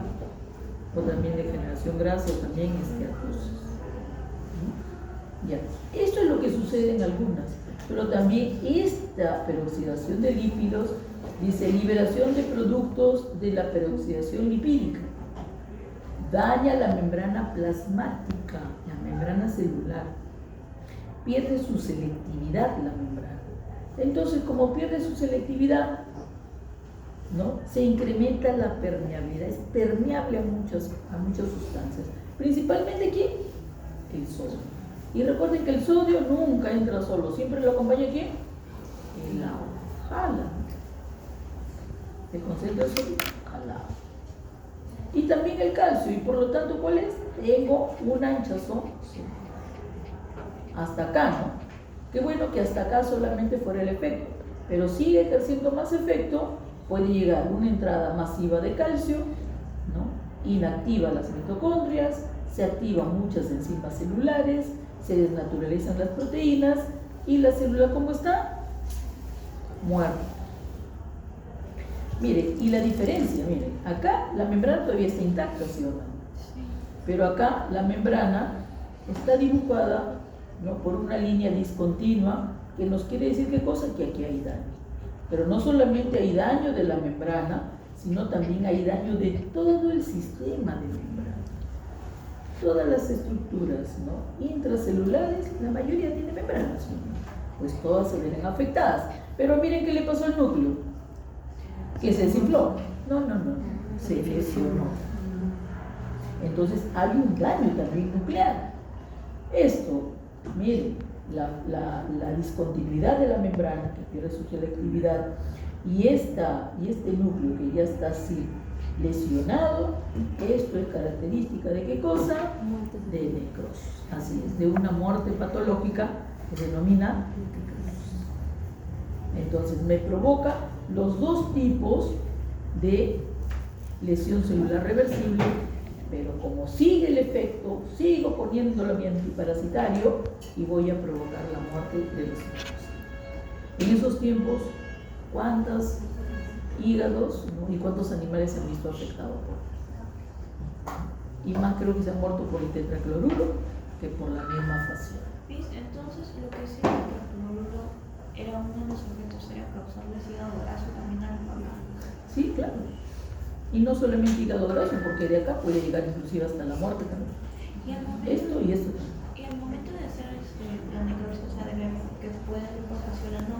S1: o también de generación grasa, o también esteatosis. Ya. Esto es lo que sucede en algunas, pero también esta peroxidación de lípidos dice liberación de productos de la peroxidación lipídica, daña la membrana plasmática, la membrana celular, pierde su selectividad la membrana. Entonces, como pierde su selectividad, ¿no?, se incrementa la permeabilidad, es permeable a muchas sustancias, principalmente ¿quién? El sodio. Y recuerden que el sodio nunca entra solo, siempre lo acompaña ¿quién? El agua. Jala. Se concentra el sodio, jala. Y también el calcio, y por lo tanto, ¿cuál es? Tengo una hinchazón hasta acá, ¿no? Qué bueno que hasta acá solamente fuera el efecto, pero sigue ejerciendo más efecto, puede llegar una entrada masiva de calcio, ¿no?, inactiva las mitocondrias, se activan muchas enzimas celulares, se desnaturalizan las proteínas y la célula, ¿cómo está? Muerta. Mire, y la diferencia, mire, acá la membrana todavía está intacta, ¿sí o no? Pero acá la membrana está dibujada, ¿no?, por una línea discontinua, que nos quiere decir qué cosa, que aquí hay daño. Pero no solamente hay daño de la membrana, sino también hay daño de todo el sistema de membrana. Todas las estructuras, ¿no?, intracelulares, la mayoría tiene membranas, ¿no?, pues todas se ven afectadas. Pero miren qué le pasó al núcleo, que se desinfló. No, se lesionó. Entonces hay un daño también nuclear. Esto, miren, la discontinuidad de la membrana que pierde su selectividad y este núcleo que ya está así lesionado, esto es característica de qué cosa? De necrosis. Así es, de una muerte patológica que se denomina necrosis. Entonces me provoca los dos tipos de lesión celular reversible, pero como sigue el efecto, sigo poniéndolo a mi antiparasitario y voy a provocar la muerte de los hígados. En esos tiempos, ¿cuántos hígados, ¿no?, y cuántos animales se han visto afectados por? Y más creo que se han muerto por el tetracloruro que por la misma fascia.
S2: Entonces, lo que sí, el tetracloruro era uno de los efectos, era causarles hígado graso también a la familia.
S1: Sí, claro. Y no solamente hígado graso, porque de acá puede llegar inclusive hasta la muerte también. Esto y esto también.
S2: Y al momento de hacer la necrosis, o sea, de ver que puede haber fasciola, no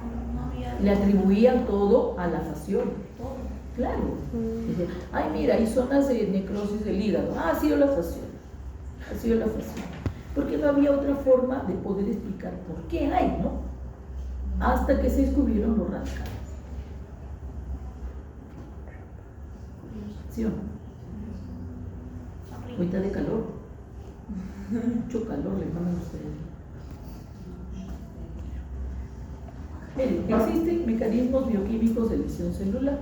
S2: había...
S1: Le atribuían todo a la fasciola.
S2: Todo.
S1: Claro. Dice, ay, mira, hay zonas de necrosis del hígado. Ah, ha sido la fasciola. Ha sido la fasciola. Porque no había otra forma de poder explicar por qué hay, ¿no? Hasta que se descubrieron los radicales. ¿Sí o no? Ahorita de calor. Mucho calor le mandan ustedes. Miren, existen mecanismos bioquímicos de lesión celular.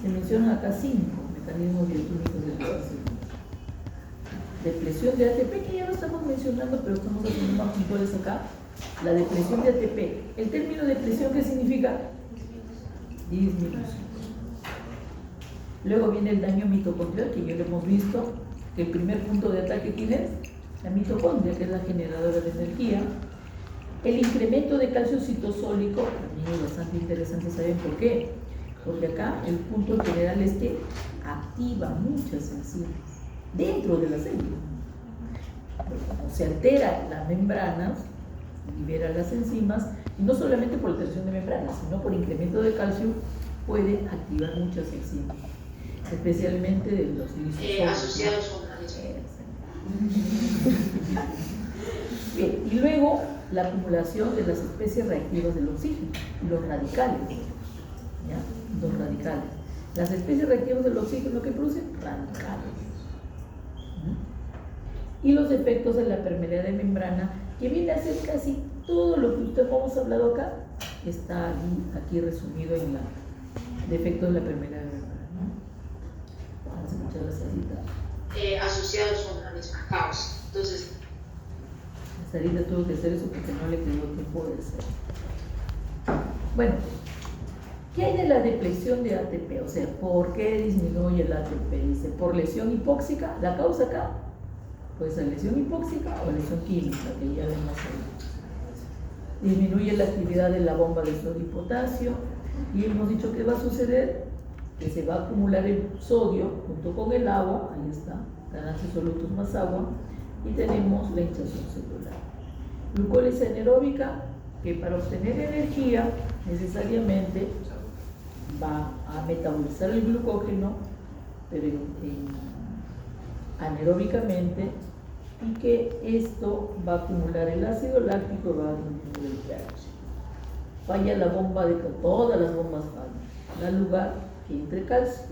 S1: Se mencionan acá 5 mecanismos bioquímicos de lesión celular. Depresión de ATP, que ya lo estamos mencionando, pero estamos haciendo más puntuales acá. La depresión de ATP. El término depresión, ¿qué significa? Disminución. Luego viene el daño mitocondrial, que ya lo hemos visto, que el primer punto de ataque, ¿quién es? La mitocondria, que es la generadora de energía. El incremento de calcio citosólico, también es bastante interesante, ¿saben por qué? Porque acá el punto general es que activa muchas enzimas dentro de la célula. Como se altera las membranas, libera las enzimas, y no solamente por alteración de membranas, sino por incremento de calcio, puede activar muchas enzimas, especialmente de los lisosomos.
S3: Asociados con la lesión.
S1: Bien, y luego la acumulación de las especies reactivas del oxígeno, los radicales. ¿Ya? Los radicales. Las especies reactivas del oxígeno que producen radicales. Y los efectos de la permeabilidad de membrana, que viene a ser casi todo lo que usted hemos hablado acá, está aquí resumido en el efecto de la permeabilidad de membrana. Vamos a escuchar la salida.
S3: Asociados con la misma causa. Entonces,
S1: Sarita tuvo que hacer eso porque no le quedó tiempo de hacer. Bueno, ¿qué hay de la depresión de ATP? O sea, ¿por qué disminuye el ATP? Dice, por lesión hipóxica. ¿La causa acá? Puede ser lesión hipóxica o lesión química, que ya vemos ahí. Disminuye la actividad de la bomba de sodio y potasio. Y hemos dicho que va a suceder, que se va a acumular el sodio junto con el agua, ahí está, ganancias solutos más agua, y tenemos la hinchazón celular. Glucólisis anaeróbica, que para obtener energía necesariamente va a metabolizar el glucógeno, pero anaeróbicamente, y que esto va a acumular el ácido láctico y va a disminuir el pH. Falla la bomba de calcio, todas las bombas fallan, da lugar que entre calcio.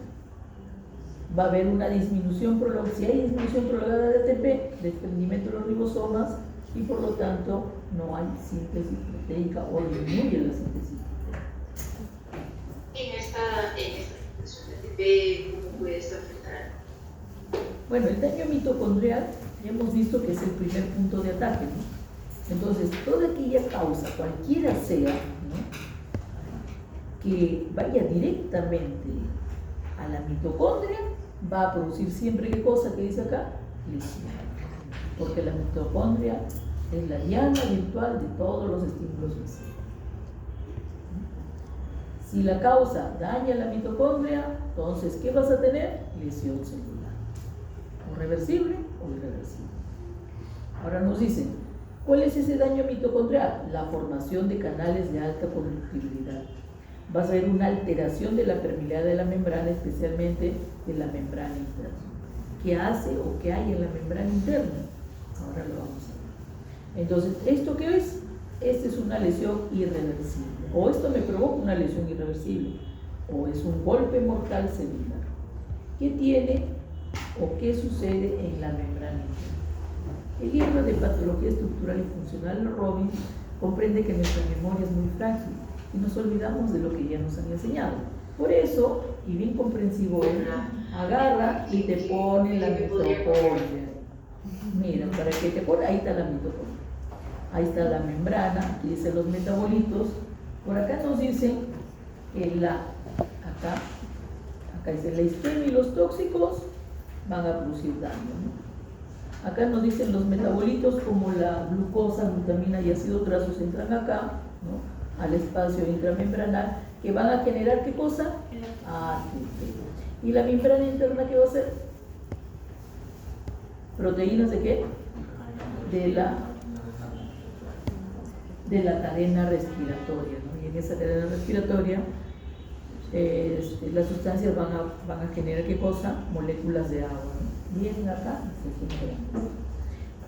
S1: Va a haber una disminución prolongada, si hay disminución prolongada de ATP, desprendimiento de los ribosomas, y por lo tanto no hay síntesis proteica o disminuye la síntesis proteica.
S3: En esta situación de ATP, ¿cómo puede esto afectar?
S1: Bueno, el daño mitocondrial ya hemos visto que es el primer punto de ataque, ¿no? Entonces, toda aquella causa, cualquiera sea, ¿no?, que vaya directamente a la mitocondria, va a producir siempre, ¿qué cosa que dice acá? Lesión. Porque la mitocondria es la diana virtual de todos los estímulos visibles. Si la causa daña la mitocondria, entonces, ¿qué vas a tener? Lesión celular. O reversible o irreversible. Ahora nos dicen, ¿cuál es ese daño mitocondrial? La formación de canales de alta conductibilidad. Vas a ver una alteración de la permeabilidad de la membrana, especialmente de la membrana interna. ¿Qué hace o qué hay en la membrana interna? Ahora lo vamos a ver. Entonces, ¿esto qué es? Esta es una lesión irreversible. O esto me provoca una lesión irreversible. O es un golpe mortal celular. ¿Qué tiene o qué sucede en la membrana interna? El libro de Patología Estructural y Funcional de Robin comprende que nuestra memoria es muy frágil y nos olvidamos de lo que ya nos han enseñado. Por eso, y bien comprensivo él, agarra y te pone la mitocondria. Mira, para que te pone, ahí está la mitocondria. Ahí está la membrana, aquí dicen los metabolitos. Por acá nos dicen que acá dice la isquemia y los tóxicos van a producir daño, ¿no? Acá nos dicen los metabolitos como la glucosa, glutamina y ácidos grasos entran acá, ¿no?, al espacio intramembranal, que van a generar ¿qué cosa? ATP. ¿Y la membrana interna qué va a hacer? ¿Proteínas de qué? De la cadena respiratoria, ¿no? Y en esa cadena respiratoria las sustancias van a generar ¿qué cosa? Moléculas de agua, ¿no? Vienen acá y se generan.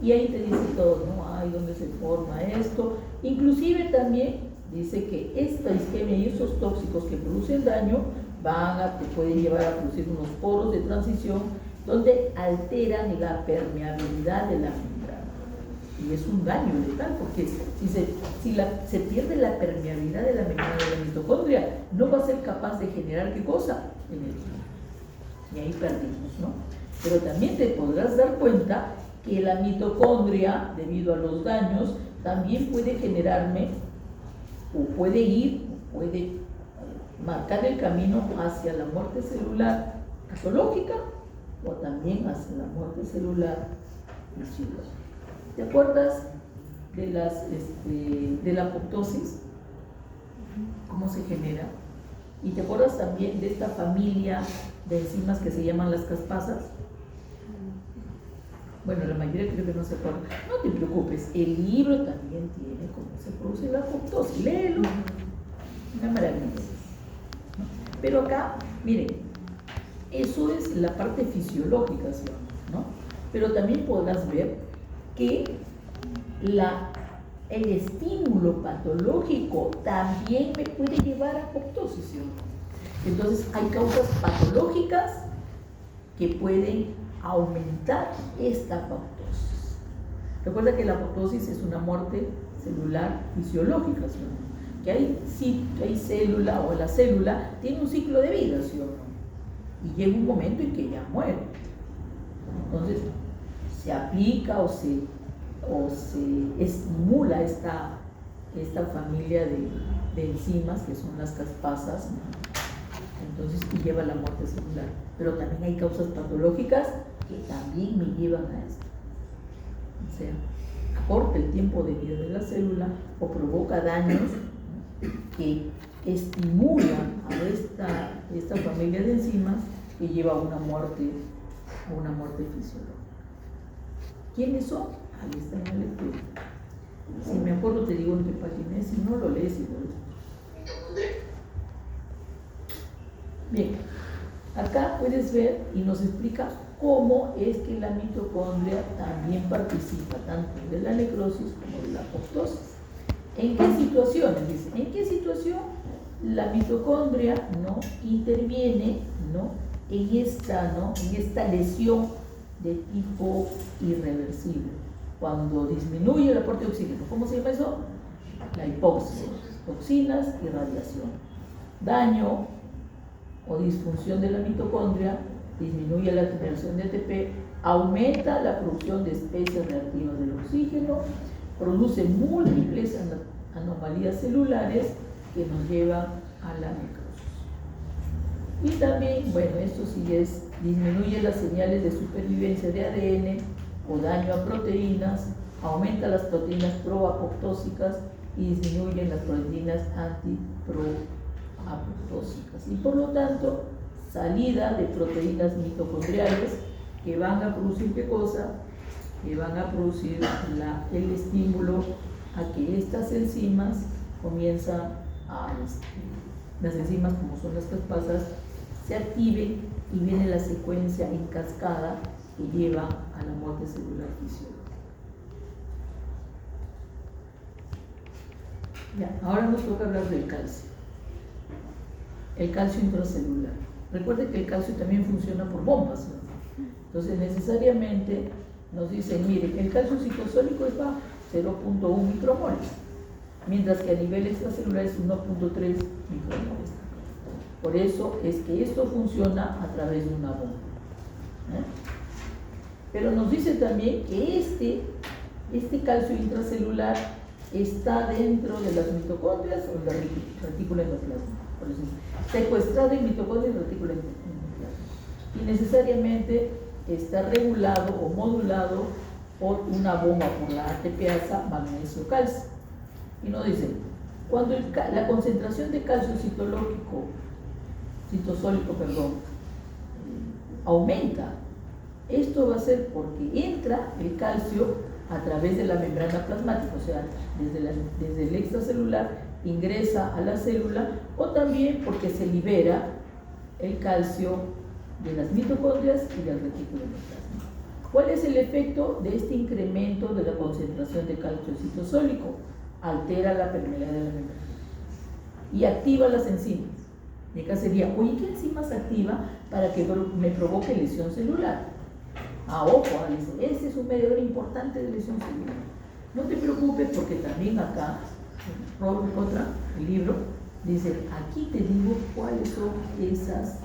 S1: Y ahí te dice todo, ¿no? Ay, ¿dónde se forma esto? Inclusive también dice que esta isquemia y esos tóxicos que producen daño te pueden llevar a producir unos poros de transición donde alteran la permeabilidad de la membrana. Y es un daño letal porque si se pierde la permeabilidad de la membrana de la mitocondria, no va a ser capaz de generar ¿qué cosa? Energía. Y ahí perdimos, ¿no? Pero también te podrás dar cuenta que la mitocondria, debido a los daños, también puede generarme o puede marcar el camino hacia la muerte celular patológica o también hacia la muerte celular fisiológica. ¿Te acuerdas de la apoptosis? ¿Cómo se genera? ¿Y te acuerdas también de esta familia de enzimas que se llaman las caspasas? Bueno, la mayoría creo que no se acuerda. No te preocupes, el libro también tiene cómo se produce la apoptosis. Léelo. Una maravilla. ¿No? Pero acá, miren, eso es la parte fisiológica, ¿no? Pero también podrás ver que el estímulo patológico también me puede llevar a apoptosis, ¿sí? Entonces, hay causas patológicas que pueden aumentar esta apoptosis. Recuerda que la apoptosis es una muerte celular fisiológica, ¿sí o no? Que hay célula o la célula tiene un ciclo de vida, ¿sí o no? Y llega un momento en que ya muere. Entonces, se aplica o o se estimula esta familia de enzimas que son las caspasas, entonces y lleva a la muerte celular. Pero también hay causas patológicas que también me llevan a esto. O sea, acorta el tiempo de vida de la célula o provoca daños que estimulan a esta familia de enzimas que lleva a una muerte fisiológica. ¿Quiénes son? Ahí está en la lectura. Si me acuerdo te digo en qué página es, si no lo lees y lo lees. Bien, acá puedes ver y nos explica cómo es que la mitocondria también participa tanto de la necrosis como de la apoptosis. ¿En qué situaciones? Dice, ¿en qué situación la mitocondria no interviene en esta lesión de tipo irreversible? Cuando disminuye el aporte de oxígeno. ¿Cómo se llama eso? La hipoxia, toxinas y radiación. Daño o disfunción de la mitocondria, disminuye la generación de ATP, aumenta la producción de especies reactivas del oxígeno, produce múltiples anomalías celulares que nos llevan a la necrosis. Y también, bueno, esto sí es, disminuye las señales de supervivencia de ADN o daño a proteínas, aumenta las proteínas proapoptósicas y disminuyen las proteínas antiproapoptósicas. Y por lo tanto, salida de proteínas mitocondriales que van a producir ¿qué cosa? Que van a producir el estímulo a que estas enzimas comienzan las enzimas como son las caspasas se activen y viene la secuencia en cascada que lleva a la muerte celular fisiológica. Ya, ahora nos toca hablar del calcio. El calcio intracelular. Recuerden que el calcio también funciona por bombas, ¿no? Entonces necesariamente nos dicen, miren, el calcio citosólico es bajo, 0.1 micromoles, mientras que a nivel extracelular es 1.3 micromoles. Por eso es que esto funciona a través de una bomba. Pero nos dice también que este calcio intracelular está dentro de las mitocondrias o en la retícula endoplasmática. Por eso, secuestrado en mitocondria y retícula endoplasmática. Y necesariamente está regulado o modulado por una bomba, por la ATPasa magnesio-calcio. Y nos dice, cuando la concentración de calcio citosólico, aumenta, esto va a ser porque entra el calcio a través de la membrana plasmática, o sea, desde el extracelular ingresa a la célula, o también porque se libera el calcio de las mitocondrias y del retículo endoplasmático. ¿Cuál es el efecto de este incremento de la concentración de calcio citosólico? Altera la permeabilidad de la membrana y activa las enzimas. Y acá sería, oye, ¿qué enzimas activa para que me provoque lesión celular? Ojo, Alice, este es un mediador importante de lesión celular. No te preocupes porque también acá, Robert Cotra, el libro, dice, aquí te digo cuáles son esas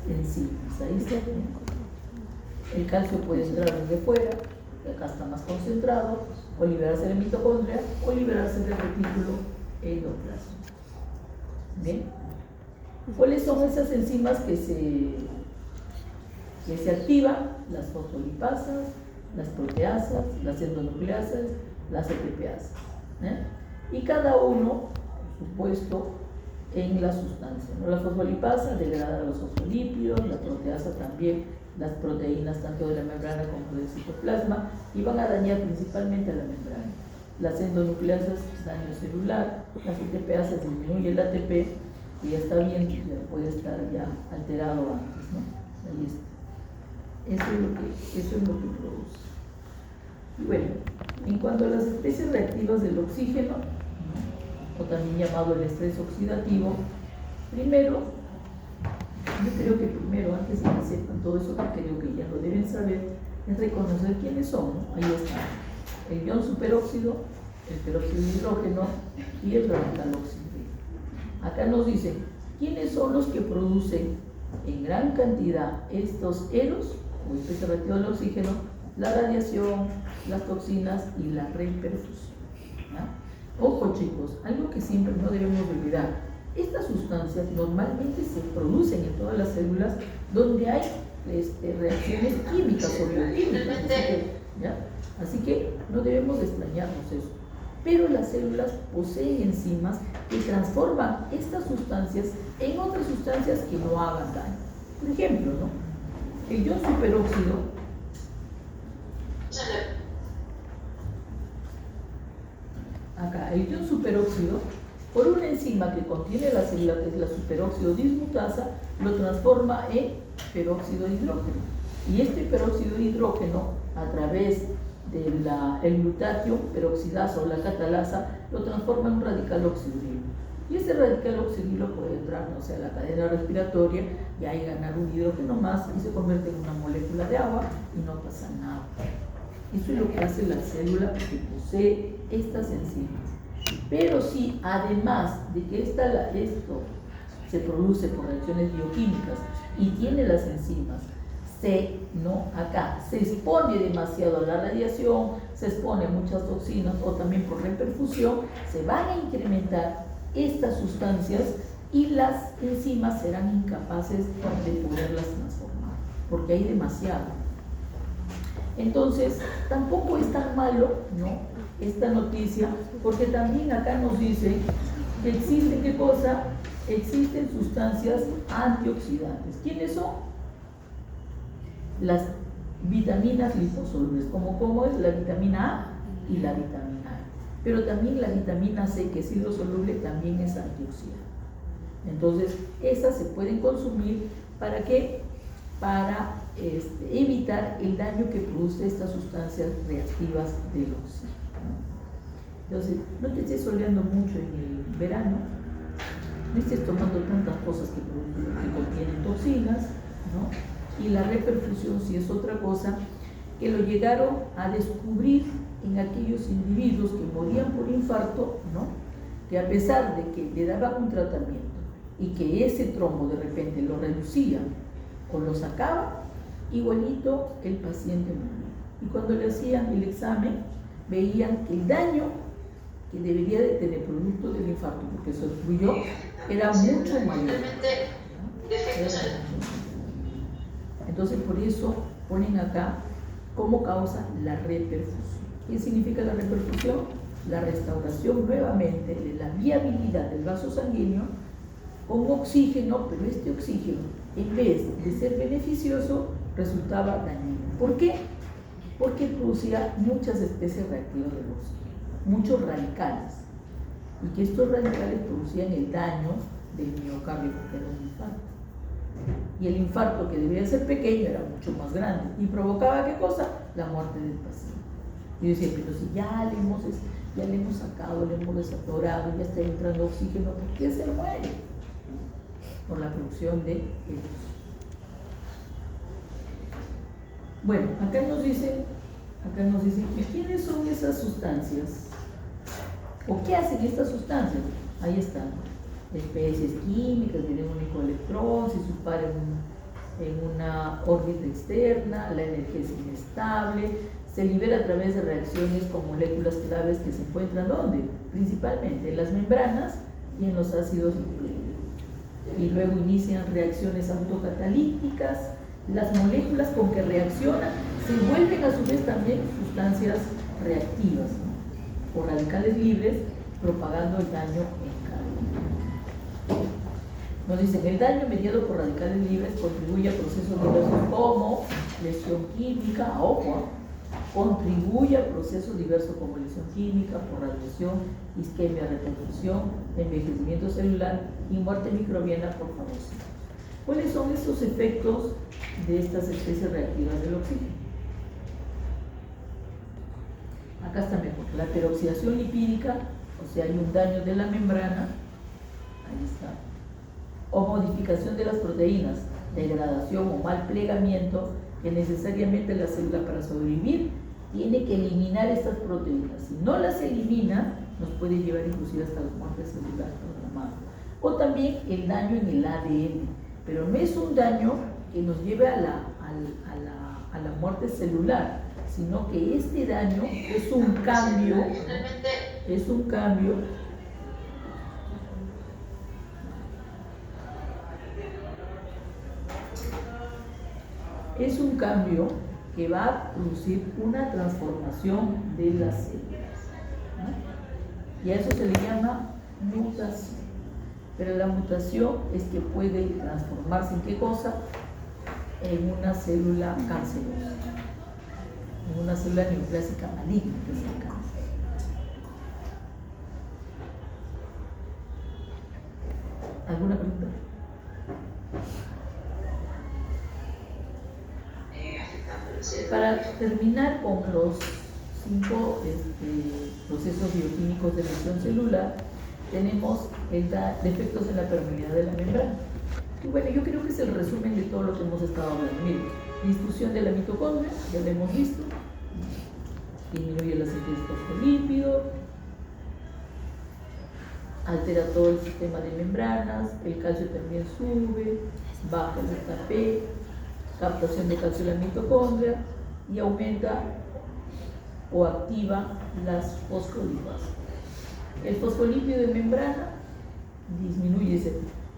S1: enzimas. Ahí está. El calcio puede entrar desde fuera, que acá está más concentrado, o liberarse de la mitocondria, o liberarse del retículo endoplasmático. ¿Bien? ¿Cuáles son esas enzimas que se activan? Las fosfolipasas, las proteasas, las endonucleasas, las ATPasas. Y cada uno, por supuesto, en la sustancia, ¿no? La fosfolipasa degrada los fosfolípidos, la proteasa también, las proteínas tanto de la membrana como del citoplasma, y van a dañar principalmente a la membrana. Las endonucleasas, daño celular, las ATPasas disminuyen el ATP, y ya está bien, ya puede estar ya alterado antes, ¿no? Ahí está. Eso es lo que produce. Y bueno, en cuanto a las especies reactivas del oxígeno, ¿no? O también llamado el estrés oxidativo, primero, yo creo que primero, antes de que sepan todo eso, que creo que ya lo deben saber, es reconocer quiénes son, ¿no? Ahí está el ion superóxido, el peróxido de hidrógeno y el radical oxígeno. Acá nos dicen quiénes son los que producen en gran cantidad estos eros o especies reactivas del oxígeno, la radiación, las toxinas y la reperfusión. ¿Ya? Ojo chicos, algo que siempre no debemos olvidar, estas sustancias normalmente se producen en todas las células donde hay reacciones químicas o bioquímicas, así que no debemos extrañarnos eso. Pero las células poseen enzimas que transforman estas sustancias en otras sustancias que no hagan daño. Por ejemplo, ¿no? El ion superóxido acá, el ion superóxido, por una enzima que contiene la célula, que es la superóxido dismutasa, lo transforma en peróxido de hidrógeno. Y este peróxido de hidrógeno, a través del glutatión peroxidasa o la catalasa, lo transforma en un radical oxidrilo. Y ese radical oxidrilo puede entrar, no sé, a la cadena respiratoria y ahí ganar un hidrógeno más y se convierte en una molécula de agua y no pasa nada. Eso es lo que hace la célula que posee estas enzimas. Pero si además de que esto se produce por reacciones bioquímicas y tiene las enzimas, acá se expone demasiado a la radiación, se expone a muchas toxinas o también por reperfusión, se van a incrementar estas sustancias y las enzimas serán incapaces de poderlas transformar, porque hay demasiado. Entonces, tampoco es tan malo, ¿no?, esta noticia, porque también acá nos dice que existen, ¿qué cosa? Existen sustancias antioxidantes. ¿Quiénes son? Las vitaminas liposolubles, como es la vitamina A y la vitamina E. Pero también la vitamina C, que es hidrosoluble, también es antioxidante. Entonces, esas se pueden consumir, ¿para qué? Para evitar el daño que produce estas sustancias reactivas del oxígeno. Entonces, no te estés soleando mucho en el verano, no estés tomando tantas cosas que contienen toxinas, ¿no? Y la reperfusión sí es otra cosa que lo llegaron a descubrir en aquellos individuos que morían por infarto, ¿no?, que a pesar de que le daban un tratamiento y que ese trombo de repente lo reducía o lo sacaba, igualito el paciente moría. Y cuando le hacían el examen, veían que el daño que debería de tener producto del infarto, porque se obstruyó, era mucho mayor. Entonces, por eso ponen acá como causa la reperfusión. ¿Qué significa la reperfusión? La restauración nuevamente de la viabilidad del vaso sanguíneo con oxígeno, pero este oxígeno, en vez de ser beneficioso, resultaba dañino. ¿Por qué? Porque producía muchas especies reactivas del oxígeno, muchos radicales, y que estos radicales producían el daño del miocardio, porque era un infarto. Y el infarto, que debía ser pequeño, era mucho más grande y provocaba, ¿qué cosa? La muerte del paciente. Y yo decía, pero si ya le hemos sacado, le hemos desatorado, ya está entrando oxígeno, ¿por qué se muere? Por la producción de oxígeno. Bueno, acá nos dicen que quiénes son esas sustancias o qué hacen estas sustancias. Ahí están, especies químicas, tienen un único electrón, se superan en una órbita externa, la energía es inestable, se libera a través de reacciones con moléculas claves que se encuentran ¿dónde? Principalmente en las membranas y en los ácidos nucleicos. Y luego inician reacciones autocatalíticas. Las moléculas con que reaccionan se vuelven a su vez también sustancias reactivas, ¿no?, o radicales libres, propagando el daño en cadena. Nos dicen, el daño mediado por radicales libres contribuye a procesos diversos como lesión química, ojo, contribuye a procesos diversos como lesión química, por radiación, isquemia, reperfusión, envejecimiento celular y muerte microbiana por fagocito. ¿Cuáles son estos efectos de estas especies reactivas del oxígeno? Acá está mejor. La peroxidación lipídica, o sea, hay un daño de la membrana, ahí está, o modificación de las proteínas, degradación o mal plegamiento, que necesariamente la célula, para sobrevivir, tiene que eliminar estas proteínas. Si no las elimina, nos puede llevar inclusive hasta la muerte celular programada. O también el daño en el ADN, pero no es un daño que nos lleve a la muerte celular, sino que este daño es un cambio, es un cambio que va a producir una transformación de las células, ¿no? Y a eso se le llama mutación. Pero la mutación es que puede transformarse en qué cosa? En una célula cancerosa, en una célula neoplásica maligna, que es el cáncer. ¿Alguna pregunta? Para terminar con los 5 procesos bioquímicos de lesión celular, tenemos defectos en la permeabilidad de la membrana. Y bueno, yo creo que es el resumen de todo lo que hemos estado hablando. Miren, disfunción de la mitocondria, ya lo hemos visto, disminuye la síntesis de fosfolípidos, altera todo el sistema de membranas, el calcio también sube, baja el ZP, captación de calcio en la mitocondria y aumenta o activa las fosfolipasas. El fosfolípido de membrana disminuye.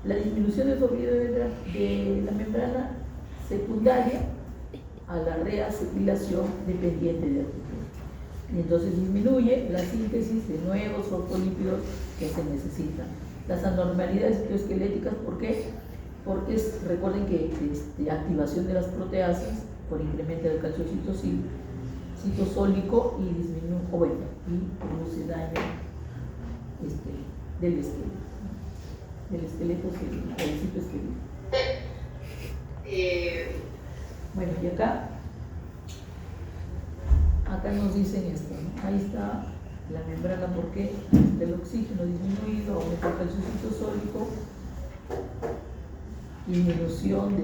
S1: La disminución del fosfolípido de la membrana secundaria a la reacetilación dependiente de altitud. Y entonces disminuye la síntesis de nuevos fosfolípidos que se necesitan. Las anormalidades citoesqueléticas, ¿por qué? Porque recuerden que activación de las proteasas por incremento del calcio citosólico y produce daño del esqueleto del citoesqueleto. Bueno, y acá nos dicen esto, ¿no? Ahí está la membrana, porque el oxígeno disminuido, aumenta el calcio citosólico, disminución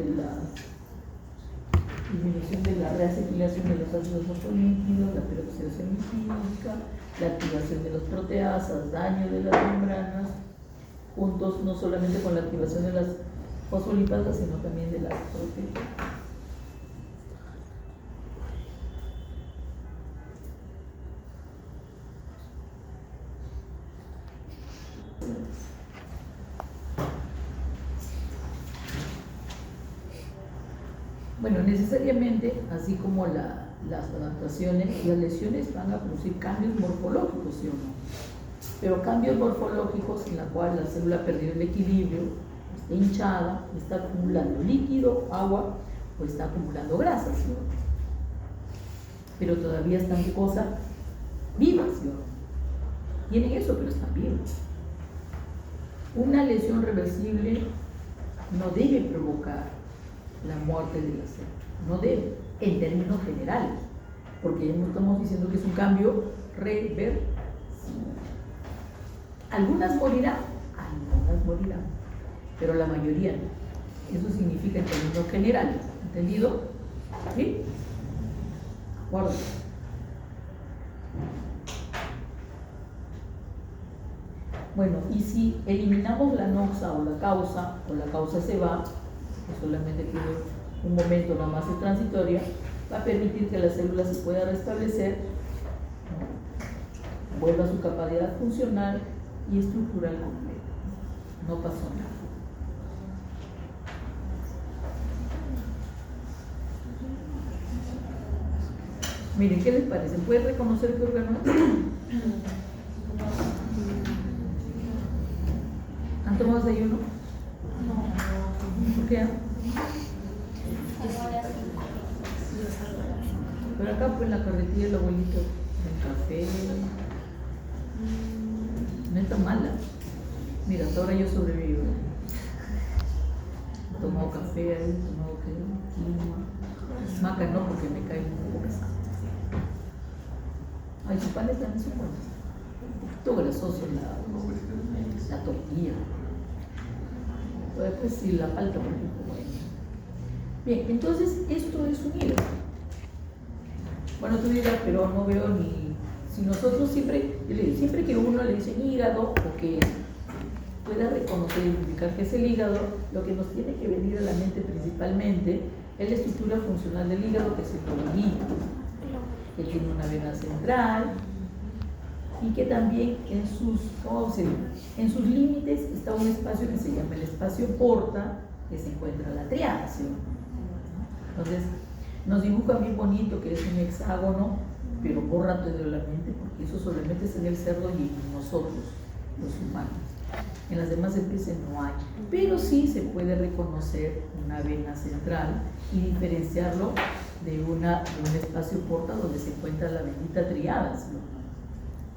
S1: de la reacetilación de los ácidos fosfolípidos, la peroxidación lipídica, la activación de las proteasas, daño de las membranas, juntos no solamente con la activación de las fosfolipasas, sino también de las proteínas. Bueno, necesariamente, así como las adaptaciones, las lesiones van a producir cambios morfológicos, ¿sí o no? Pero cambios morfológicos en la cual la célula perdió el equilibrio, está hinchada, está acumulando líquido, agua o está acumulando grasa, ¿sí o no? Pero todavía están, ¿qué cosa? Vivas, ¿sí o no? Tienen eso, pero están vivas. Una lesión reversible no debe provocar la muerte de la célula, no debe, en términos generales, porque no estamos diciendo que es un cambio reversible. Algunas morirán, pero la mayoría no. Eso significa en términos generales, ¿entendido? ¿Sí? Guarda. Bueno, y si eliminamos la noxa o la causa se va, que solamente tiene un momento, nada más es transitoria, va a permitir que la célula se pueda restablecer, ¿no? Vuelva a su capacidad funcional y estructural completa. No pasó nada. Miren, ¿qué les parece? ¿Pueden reconocer qué órgano es? ¿Han tomado desayuno? No. ¿Por qué? Pero acá pues en la carretilla el abuelito, el café, no está mala. Mira, hasta ahora yo sobrevivo. He tomado café, he tomado quinoa, maca no, porque me cae un poco pesado. Ay, sus panes también son buenos. Un poquito grasoso la tortilla. Después sí, la palta, por ejemplo, bueno. Bien, entonces esto es un hígado. Bueno, tú dirás, pero no veo ni... Si nosotros siempre que uno le dice hígado o que pueda reconocer y identificar qué es el hígado, lo que nos tiene que venir a la mente principalmente es la estructura funcional del hígado, que es el hígado. que tiene una vena central y que también en sus límites está un espacio que se llama el espacio porta, que se encuentra la triada, ¿sí? Entonces, nos dibujan bien bonito que es un hexágono, pero borra todo de la mente, porque eso solamente es en el cerdo y en nosotros, los humanos. En las demás especies no hay, pero sí se puede reconocer una vena central y diferenciarlo de un espacio porta donde se encuentra la bendita triada, ¿no?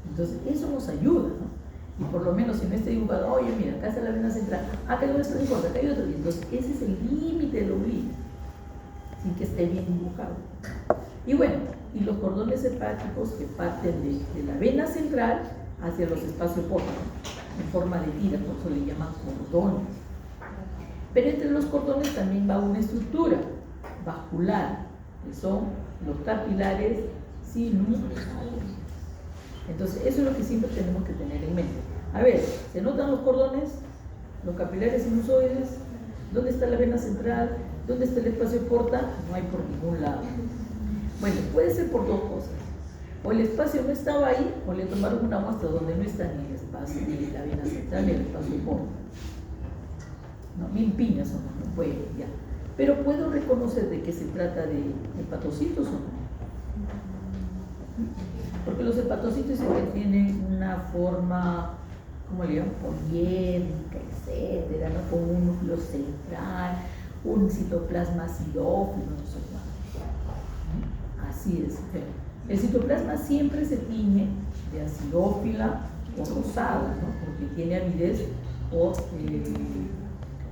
S1: Entonces eso nos ayuda, ¿no? Y por lo menos si no está dibujado, oye mira, acá está la vena central, acá hay otro importa, acá hay otro, entonces ese es el límite del oblicuo, sin que esté bien dibujado. Y bueno, y los cordones hepáticos que parten de la vena central hacia los espacios porta, en forma de tira, por eso le llaman cordones. Pero entre los cordones también va una estructura vascular, que son los capilares sinusales. Entonces, eso es lo que siempre tenemos que tener en mente. A ver, ¿se notan los cordones? Los capilares sinusoides. ¿Dónde está la vena central? ¿Dónde está el espacio porta? No hay por ningún lado. Bueno, puede ser por dos cosas. O el espacio no estaba ahí, o le tomaron una muestra donde no está ni el espacio, ni la vena central, ni el espacio porta. No, bien piñas o no puede, ya. Pero puedo reconocer de qué se trata de hepatocitos o no. Porque los hepatocitos siempre tienen una forma, ¿cómo le llaman? Poliédrica, etcétera, ¿no? Con un núcleo central, un citoplasma acidófilo, no sé cuál. Así es. El citoplasma siempre se tiñe de acidófila o rosada, ¿no? Porque tiene avidez por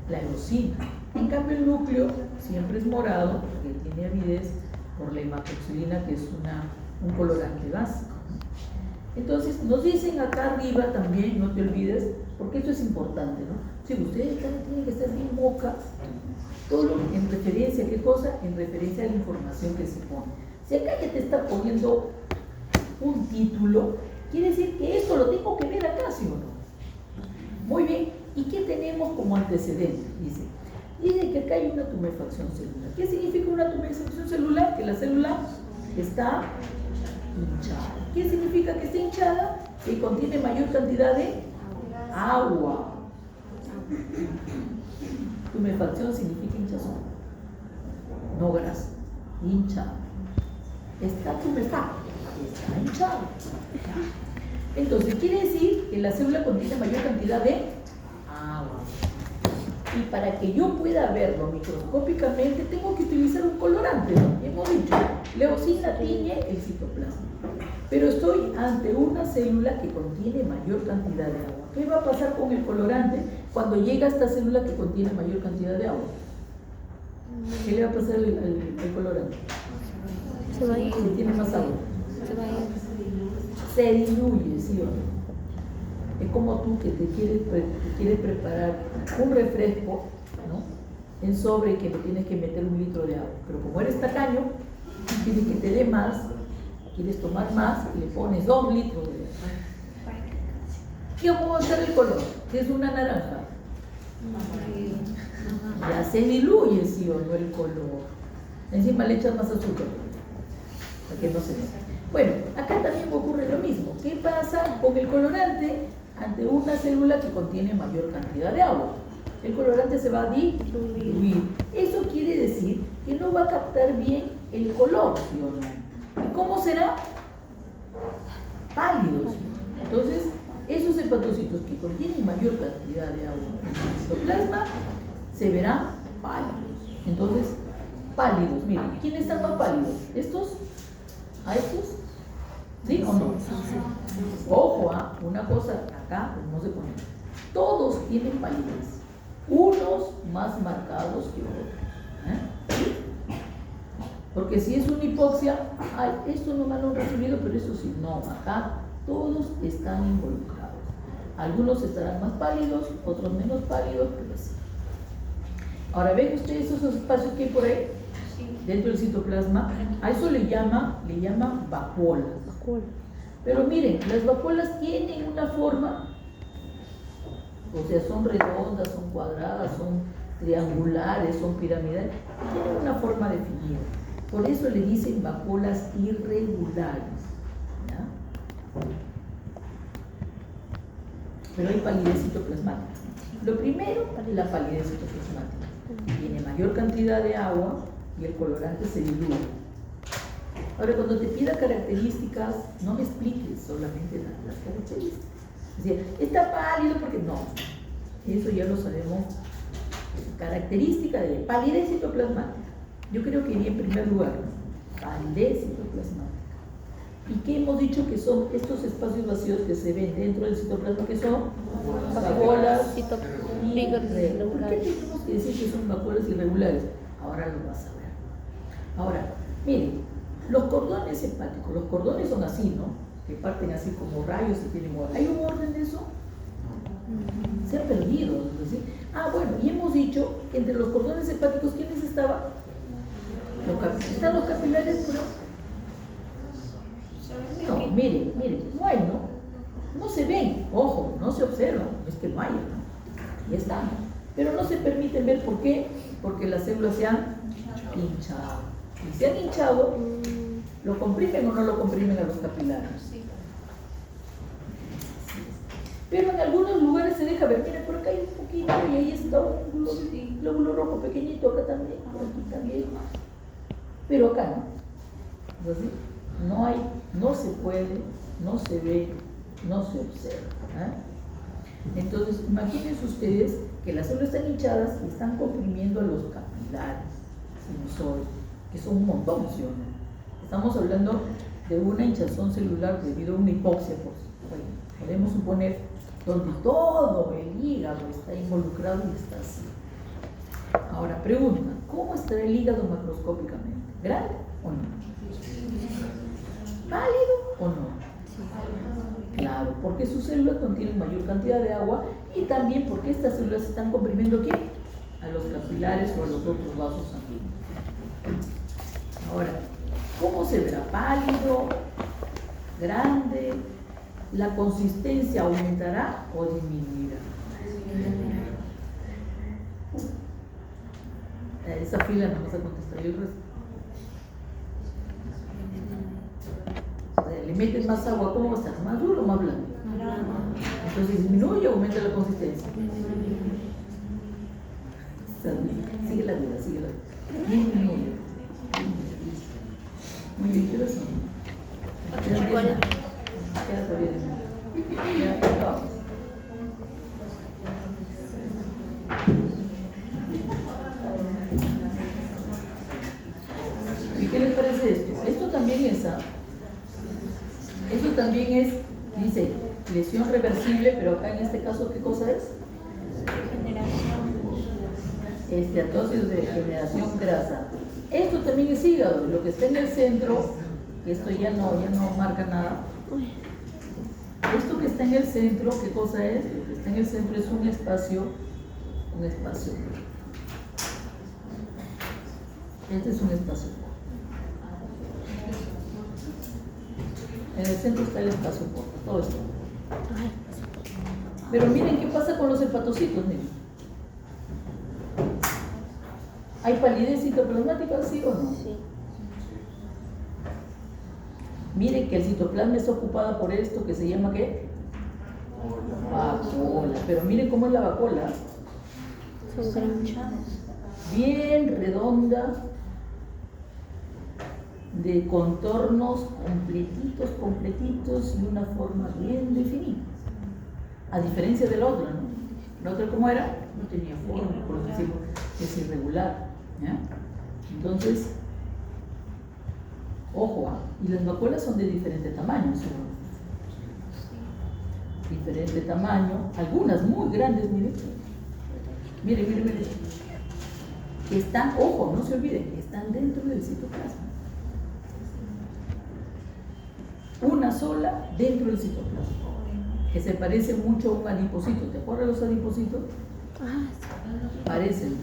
S1: la eosina. En cambio, el núcleo siempre es morado porque tiene avidez por la hematoxilina, que es un colorante básico. Entonces, nos dicen acá arriba también, no te olvides, porque esto es importante, ¿no? Si ustedes también tienen que estar bien boca, todo en referencia a qué cosa, en referencia a la información que se pone. Si acá ya te está poniendo un título, quiere decir que esto lo tengo que ver acá, ¿sí o no? Muy bien, ¿y qué tenemos como antecedente? Dice que acá hay una tumefacción celular. ¿Qué significa una tumefacción celular? Que la célula está hinchada. ¿Qué significa que está hinchada? Que contiene mayor cantidad de agua. Tumefacción significa hinchazón, no grasa, hinchada. Está tumefacta, está hinchada. Entonces quiere decir que la célula contiene mayor cantidad de agua. Y para que yo pueda verlo microscópicamente tengo que utilizar un colorante, ¿no? Hemos dicho, la eosina tiñe el citoplasma. Pero estoy ante una célula que contiene mayor cantidad de agua. ¿Qué va a pasar con el colorante cuando llega a esta célula que contiene mayor cantidad de agua? ¿Qué le va a pasar al colorante?
S2: Se va a ir.
S1: Si tiene más agua.
S2: Se va a ir.
S1: Se diluye, ¿sí o no? Es como tú que te quieres preparar un refresco, ¿no? En sobre que le tienes que meter 1 litro de agua. Pero como eres tacaño, quieres que te dé más, quieres tomar más y le pones 2 litros de agua. ¿Qué va a ser el color? Que es una naranja. Ya se diluye, ¿sí o no? El color. Encima le echas más azúcar para que no se vea. Bueno, acá también ocurre lo mismo. ¿Qué pasa con el colorante ante una célula que contiene mayor cantidad de agua? El colorante se va a diluir. Eso quiere decir que no va a captar bien el color, ¿sí o no? ¿Y cómo será? Pálidos. Entonces, esos hepatocitos que contienen mayor cantidad de agua en el citoplasma se verán pálidos. Entonces, pálidos. Miren, ¿quiénes están más pálidos? ¿Estos? ¿A estos? ¿Sí o no? Ojo, una cosa acá, pues no se pone. Todos tienen palidez, unos más marcados que otros. Porque si es una hipoxia, ay, esto no me lo han recibido, pero eso sí, no, acá todos están involucrados. Algunos estarán más pálidos, otros menos pálidos, pero sí. Ahora, ¿ven ustedes esos espacios que hay por ahí? Dentro del citoplasma, a eso le llaman vacuolas. Pero miren, las vacuolas tienen una forma, o sea, son redondas, son cuadradas, son triangulares, son piramidales, tienen una forma definida. Por eso le dicen vacuolas irregulares. ¿Ya? Pero hay palidez citoplasmática. Lo primero, la palidez citoplasmática. Tiene mayor cantidad de agua y el colorante se diluye. Ahora, cuando te pida características, no me expliques solamente las características. Es decir, está pálido porque no. Eso ya lo sabemos. Característica de palidez citoplasmática. Yo creo que iría en primer lugar. Palidez citoplasmática. ¿Y qué hemos dicho que son estos espacios vacíos que se ven dentro del citoplasma? ¿Qué son? Vacuolas irregulares. ¿Por qué tenemos que decir que son vacuolas irregulares? Ahora lo vas a ver. Ahora, miren, los cordones hepáticos, los cordones son así, ¿no? Que parten así como rayos y tienen orden. ¿Hay un orden de eso? Se ha perdido, ¿no? ¿Sí? Bueno, y hemos dicho que entre los cordones hepáticos, ¿quiénes estaban? ¿Están los capilares? No, miren, no hay, no se ven, ojo, no se observan, es que no hay, ¿no? Ya están, pero no se permiten ver, ¿por qué? Porque las células se han hinchado. Y se han hinchado, ¿lo comprimen o no lo comprimen a los capilares? Sí. Pero en algunos lugares se deja ver, mira, por acá hay un poquito y ahí está un glóbulo rojo pequeñito, acá también, por aquí también. Pero acá no. Entonces, no hay, no se puede, no se ve, no se observa. Entonces, imagínense ustedes que las células están hinchadas y están comprimiendo a los capilares sinusoides, que son un montón, ¿sí o no? Estamos hablando de una hinchazón celular debido a una hipoxia, bueno, podemos suponer, donde todo el hígado está involucrado y está así. Ahora, pregunta, ¿cómo está el hígado macroscópicamente? ¿Grande o no? ¿Pálido o no? Claro, porque sus células contienen mayor cantidad de agua y también porque estas células están comprimiendo ¿qué? A los capilares o a los otros vasos sanguíneos. Ahora, ¿cómo se verá? ¿Pálido? ¿Grande? ¿La consistencia aumentará o disminuirá? Esa fila no vas a contestar yo el resto. Le metes más agua, ¿cómo va a estar? ¿Más duro o más blando? Entonces disminuye o aumenta la consistencia. Sigue la duda, sigue la duda. Disminuye. Muy bien, ¿qué hora son? Queda todavía de ya acabamos. ¿Y qué les parece esto? Esto también es Esto también es, dice, lesión reversible, pero acá en este caso, ¿qué cosa es? Esteatosis de generación grasa. Esto también es hígado, lo que está en el centro, que esto ya no marca nada. Esto que está en el centro, ¿qué cosa es? Lo que está en el centro es un espacio. Este es un espacio. En el centro está el espacio corto, todo esto. Pero miren qué pasa con los hepatocitos, miren. ¿Hay palidez citoplasmática, sí o no? Sí. Miren que el citoplasma está ocupada por esto que se llama ¿qué? Vacuola. Pero miren cómo es la vacuola. Son bien redonda, de contornos completitos y una forma bien definida. A diferencia de la otra, ¿no? La otra, ¿cómo era? No tenía forma, por decirlo, es irregular. ¿Ya? Entonces, ojo, y las vacuolas son de diferente tamaño, ¿sí? Diferente tamaño, algunas muy grandes, miren. Miren. Están, ojo, no se olviden, están dentro del citoplasma. Una sola dentro del citoplasma, que se parece mucho a un adipocito. ¿Te acuerdas de los adipocitos? Parecen.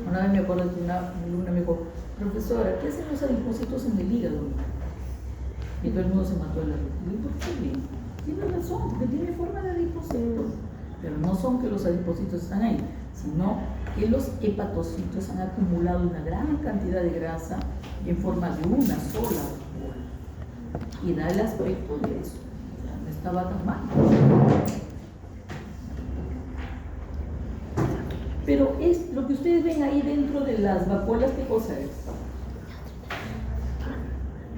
S1: Una vez me acuerdo que una alumna me dijo, profesora, ¿qué hacen los adipocitos en el hígado? Y todo el mundo se mató de la risa. Y yo, ¿por qué? Tiene razón, porque tiene forma de adipocito. Pero no son que los adipocitos están ahí, sino que los hepatocitos han acumulado una gran cantidad de grasa en forma de una sola vacuola y da el aspecto de eso. O sea, no estaba tan mal. Pero es lo que ustedes ven ahí dentro de las vacuolas, ¿qué cosa es?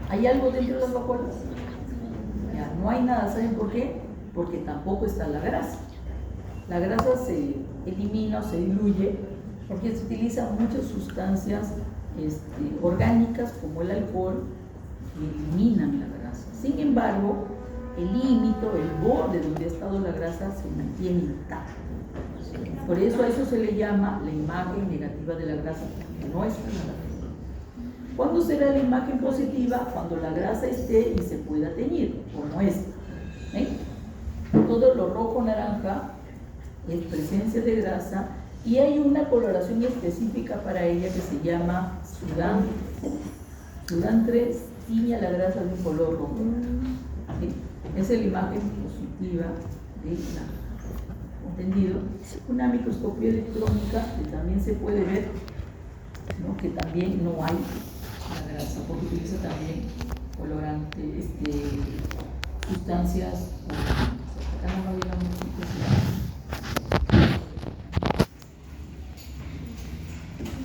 S1: ¿Hay algo dentro de las vacuolas? Ya, no hay nada, ¿saben por qué? Porque tampoco está la grasa. La grasa se elimina o se diluye porque se utilizan muchas sustancias orgánicas como el alcohol que eliminan la grasa. Sin embargo, el límite, el borde donde ha estado la grasa se mantiene intacto. Por eso a eso se le llama la imagen negativa de la grasa, que no está en la grasa. ¿Cuándo será la imagen positiva? Cuando la grasa esté y se pueda teñir, como esta. Todo lo rojo-naranja es presencia de grasa y hay una coloración específica para ella que se llama Sudan. Sudan 3 tiña la grasa de un color rojo. ¿Sí? Esa es la imagen positiva de la. ¿Entendido? Una microscopía electrónica que también se puede ver, ¿no? Que también no hay la grasa, porque utiliza también colorantes, sustancias